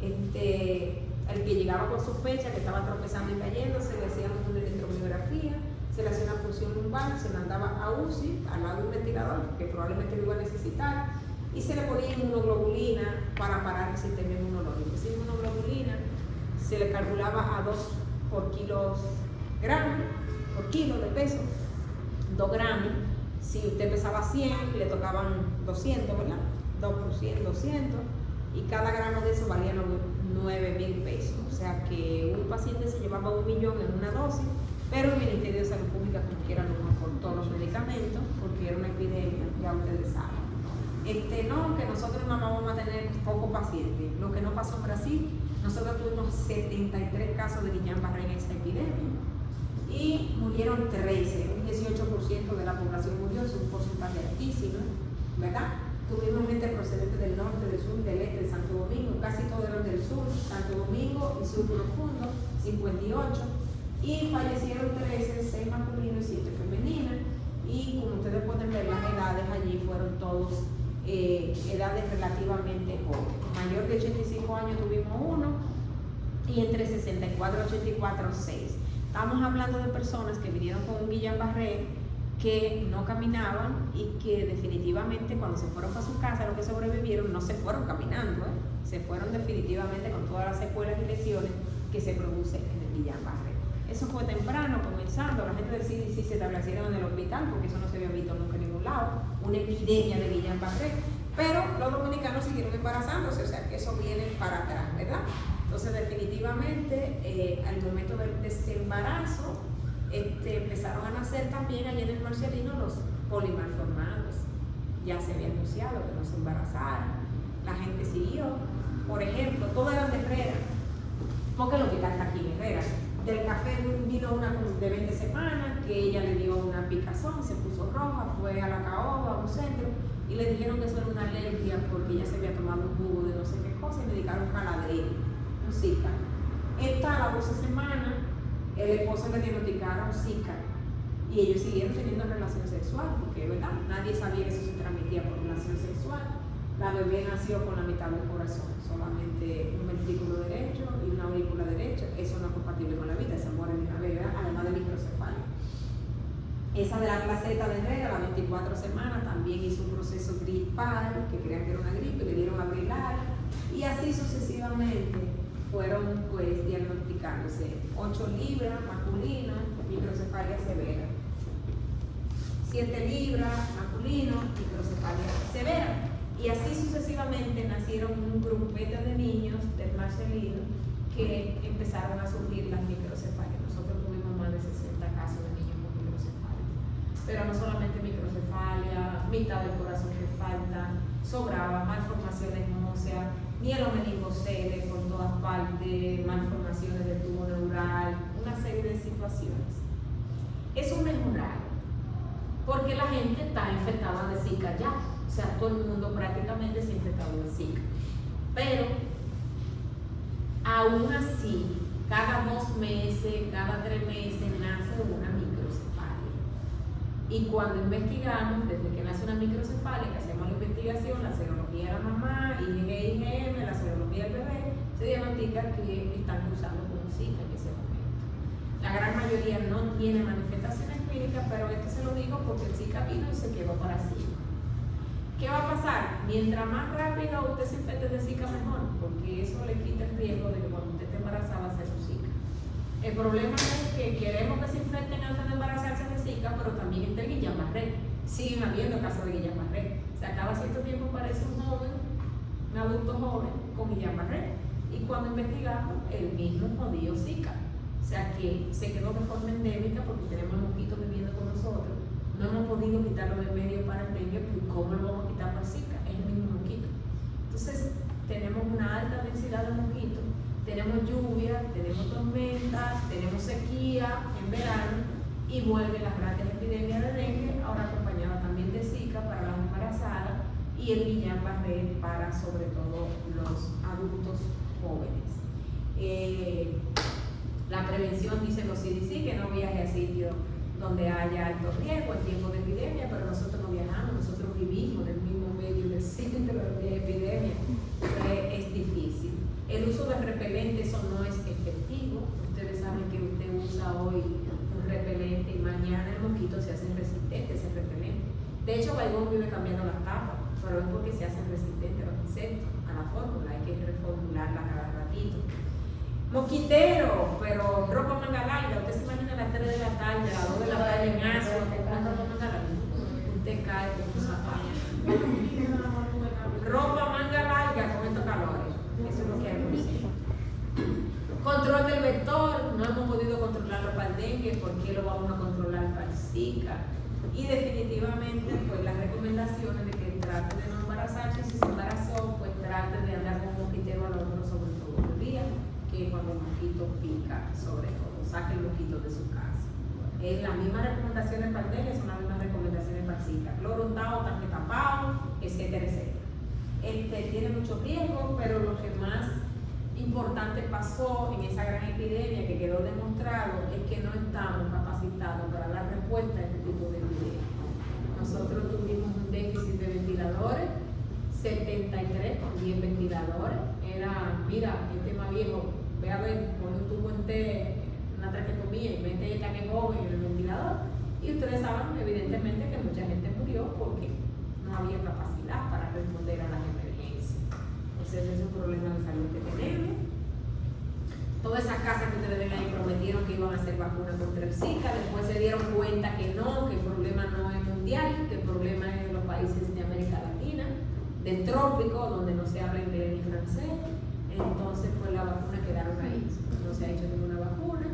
El que llegaba con sospecha, que estaba tropezando y cayendo, se le hacía una electromiografía, se le hacía una punción lumbar, se mandaba a UCI al lado de un ventilador, que probablemente lo iba a necesitar, y se le ponía inmunoglobulina para parar el sistema inmunológico. Esa inmunoglobulina se le calculaba a 2 por kilo de peso, 2 gramos. Si usted pesaba 100, le tocaban 200, ¿verdad? 2 por 100, 200, y cada gramo de eso valía 9.000 pesos. O sea que un paciente se llevaba 1 millón en una dosis, pero el Ministerio de Salud Pública como quiera no aportó los medicamentos porque era una epidemia, ya ustedes saben. No, que nosotros no vamos a tener pocos pacientes. Lo que no pasó en Brasil, nosotros tuvimos 73 casos de Guillain-Barré en esa epidemia y murieron 13, un 18% de la población murió, es un porcentaje altísimo, ¿verdad? Tuvimos gente procedente del norte, del sur, del este, de Santo Domingo, casi todos eran del sur, Santo Domingo y sur profundo, 58, y fallecieron 13, 6 masculinos y 7 femeninas, y como ustedes pueden ver, las edades allí fueron todos edades relativamente jóvenes. Mayor de 85 años tuvimos 1, y entre 64 y 84, 6. Estamos hablando de personas que vinieron con un Guillain-Barré, que no caminaban y que definitivamente cuando se fueron para su casa, los que sobrevivieron no se fueron caminando, se fueron definitivamente con todas las secuelas y lesiones que se producen en el Guillain-Barré. Eso fue temprano, comenzando, la gente del CDC se establecieron en el hospital porque eso no se había visto nunca en ningún lado, una epidemia de Guillain-Barré, pero los dominicanos siguieron embarazándose, o sea que eso viene para atrás, ¿verdad? Entonces definitivamente al momento del desembarazo, empezaron a nacer también allí en el Marcelino los polimalformados. Ya se había anunciado que no se embarazaran, la gente siguió. Por ejemplo, todas eran de Herrera, porque el hospital está aquí en Herrera. Del café vino una de 20 semanas que ella le dio una picazón, se puso roja, fue a la caoba, a un centro, y le dijeron que eso era una alergia porque ella se había tomado un jugo de no sé qué cosa y le dedicaron caladril, un Zika. Esta a las 12 semanas el esposo le diagnosticaron Zika y ellos siguieron teniendo relación sexual porque, ¿verdad? Nadie sabía que eso se transmitía por relación sexual. La bebé nació con la mitad del corazón, solamente un ventrículo derecho y una aurícula derecha. Eso no es compatible con la vida, se muere de una bebé, además de microcefalia. Esa de la placenta de Herrera, a las 24 semanas, también hizo un proceso gripal, que creían que era una gripe, le dieron Abrilar, y así sucesivamente fueron pues diagnosticándose 8 libras masculino, microcefalia severa, 7 libras masculino, microcefalia severa, y así sucesivamente nacieron un grupete de niños del Marcelino que empezaron a surgir las microcefalias. Nosotros tuvimos más de 60 casos de niños con microcefalia, pero no solamente microcefalia, mitad del corazón que falta, sobraba, malformaciones óseas, mielomeningocele por todas partes, malformaciones del tubo neural, una serie de situaciones. Eso mejoraron porque la gente está infectada de Zika ya, o sea, todo el mundo prácticamente se ha infectado de Zika, pero aún así, cada 2 meses, cada 3 meses nace una microcefalia. Y cuando investigamos, desde que nace una microcefalia, que hacemos la investigación, la serología de la mamá, IgG, IgM, la serología del bebé, se diagnostica que están cruzando con Zika en ese momento. La gran mayoría no tiene manifestaciones clínicas, pero esto se lo digo porque el Zika vino y se quedó para siempre. ¿Qué va a pasar? Mientras más rápido usted se infecte de Zika, mejor, porque eso le quita el riesgo de que cuando usted esté embarazada sea su Zika. El problema es que queremos que se infecten antes de embarazarse de Zika, pero también está el Guillain-Barré. Siguen habiendo casos de Guillain-Barré. O sea, cada cierto tiempo aparece un joven, un adulto joven con Guillain-Barré. Y cuando investigamos, el mismo jodido Zika. O sea, que se quedó de forma endémica porque tenemos mosquitos viviendo con nosotros, no hemos podido quitarlo del medio para el dengue, pues ¿cómo lo vamos a quitar para el Zika? Es el mismo mosquito. Entonces, tenemos una alta densidad de mosquitos, tenemos lluvia, tenemos tormentas, tenemos sequía en verano y vuelven las grandes epidemias de dengue, ahora acompañada también de Zika para las embarazadas y el Guillain-Barré para sobre todo los adultos jóvenes. La prevención, dicen los CDC, que no viaje a sitios donde haya alto riesgo en tiempo de epidemia, pero nosotros no viajamos, nosotros vivimos en el mismo medio del centro de epidemia. Es difícil. El uso de repelente, eso no es efectivo. Ustedes saben que usted usa hoy un repelente y mañana el mosquito se hacen resistentes a ese repelente. De hecho, Baigón vive cambiando las tapas, pero es porque se hacen resistentes a los insectos, a la fórmula, hay que reformularla cada ratito. Mosquitero, pero ropa manga larga. Usted se imagina a las 3 de la tarde, a las 2 de la tarde en Asua, con ropa manga larga. Usted cae con sus zapatos. Ropa manga larga con estos calores. Eso es lo que hay que decir. Control del vector. No hemos podido controlarlo para el dengue. ¿Por qué lo vamos a controlar para el Zika? Y definitivamente, pues las recomendaciones de que trate de no embarazarse. Si se embarazó, pues trate de andar con un mosquitero al hombro sobre todo el día. Que cuando el mosquito pica, sobre todo, saque el mosquito de su casa. Las mismas recomendaciones para el dengue son las mismas recomendaciones para el Zika. Cloro untado, tanque tapado, etcétera, etcétera. Tiene mucho riesgo, pero lo que más importante pasó en esa gran epidemia que quedó demostrado es que no estamos capacitados para dar respuesta a este tipo de epidemia. Nosotros tuvimos un déficit de ventiladores, 73 con 10 ventiladores. Era, mira, este más viejo, ve a ver, pone un tubo una traquetomía y mete el tanque joven en el ventilador. Y ustedes saben, evidentemente, que mucha gente murió porque no había capacidad para responder a las emergencias. Entonces, ese es un problema de salud que tenemos. Todas esas casas que ustedes ven ahí prometieron que iban a hacer vacunas contra el Zika, después se dieron cuenta que no, que el problema no es mundial, que el problema es en los países de América Latina, del trópico, donde no se habla inglés ni francés. Entonces, pues las vacunas quedaron ahí, no se ha hecho ninguna vacuna.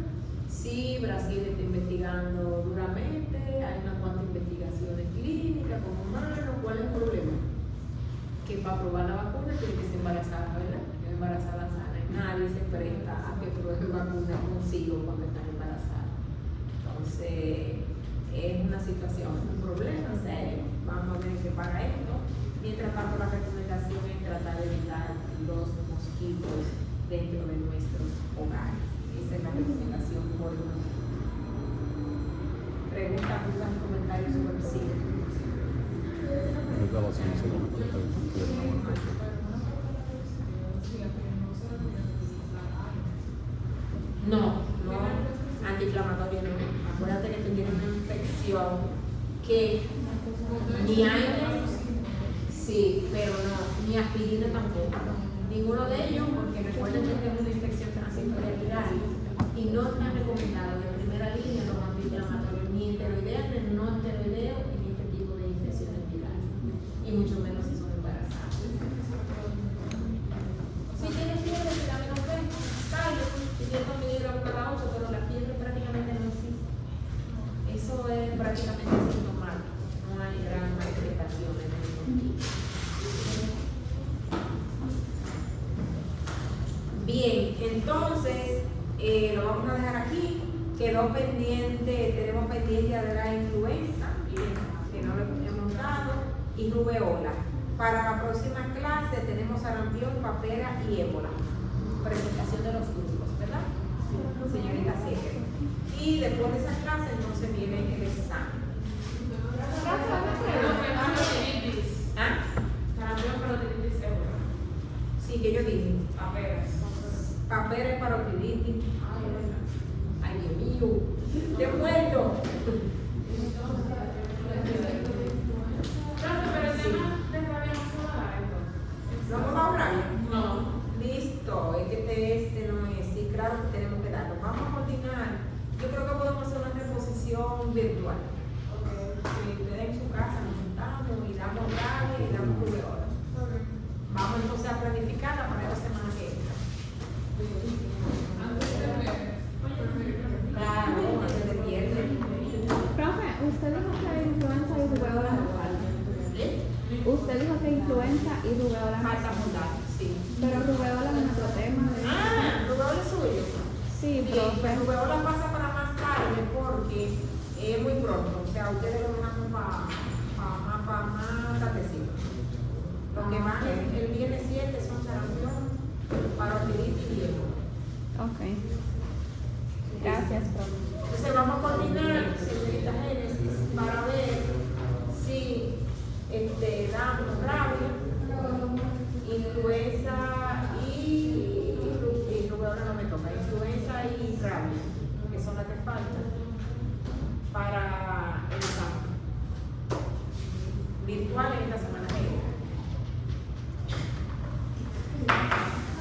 Sí, Brasil está investigando duramente, hay unas cuantas investigaciones clínicas con humanos. ¿Cuál es el problema? Que para probar la vacuna tiene que ser embarazada, ¿verdad? Embarazada sana. Nadie se presta a que pruebe vacuna consigo cuando están embarazadas. Entonces, es una situación, un problema serio. Vamos a ver qué para esto. Mientras tanto, la recomendación es tratar de evitar los mosquitos dentro de nuestros hogares. Esa es la recomendación por el momento. Preguntas, dudas, comentarios sobre el Zika. No, antiinflamatorio no. Acuérdate que tú tienes una infección que ni hay, sí, pero no, ni aspirina tampoco. Ninguno de ellos, porque recuerden que es una infección transitoria viral y no están recomendados de primera línea los antiinflamatorios, ni esteroideos, ni no esteroideos en este tipo de infecciones virales, y mucho menos si son embarazadas. Si tienes fiebre, vitamina C, callo, si tienes miligramos cada 8, pero la fiebre prácticamente no existe. Eso es prácticamente asintomático, no hay gran manifestación en el mosquito. Bien, entonces lo vamos a dejar aquí. Quedó pendiente, tenemos pendiente de la influenza, que no lo hemos dado, y rubeola. Para la próxima clase tenemos sarampión, papera y ébola. Presentación de los grupos, ¿verdad? Señorita Segre. Y después de esa clase, entonces viene el examen. ¿Ah? Sí, que yo dije. Papera es parotiditis. Ay, Dios mío. ¡Te muerto! ¿No vamos a hablar? No. Listo, es que este no es. Sí, claro que tenemos que darlo. Vamos a coordinar. Yo creo que podemos hacer una reposición virtual. Si ustedes en su casa nos juntamos y damos grave y damos rubeola. Vamos entonces a planificarla para la semana que entra. Claro, antes de viernes. Profe, usted dijo que hay un Usted dijo que influenza y rubeola. Falta fundar, sí. Pero rubeola es nuestro tema. Rubeola es suyo. Sí, Pero profe. rubeola pasa para más tarde porque es muy pronto. O sea, ustedes lo dejamos para más tardecito. Lo que van el viernes 7 son sarampión, parotiditis y hielo. Ok. Gracias, profe. Entonces vamos a coordinar, señorita Génesis, para ver si damos rabia, influenza y rubeola no me toca, influenza y rabia, que son las que faltan para el examen virtual en esta semana.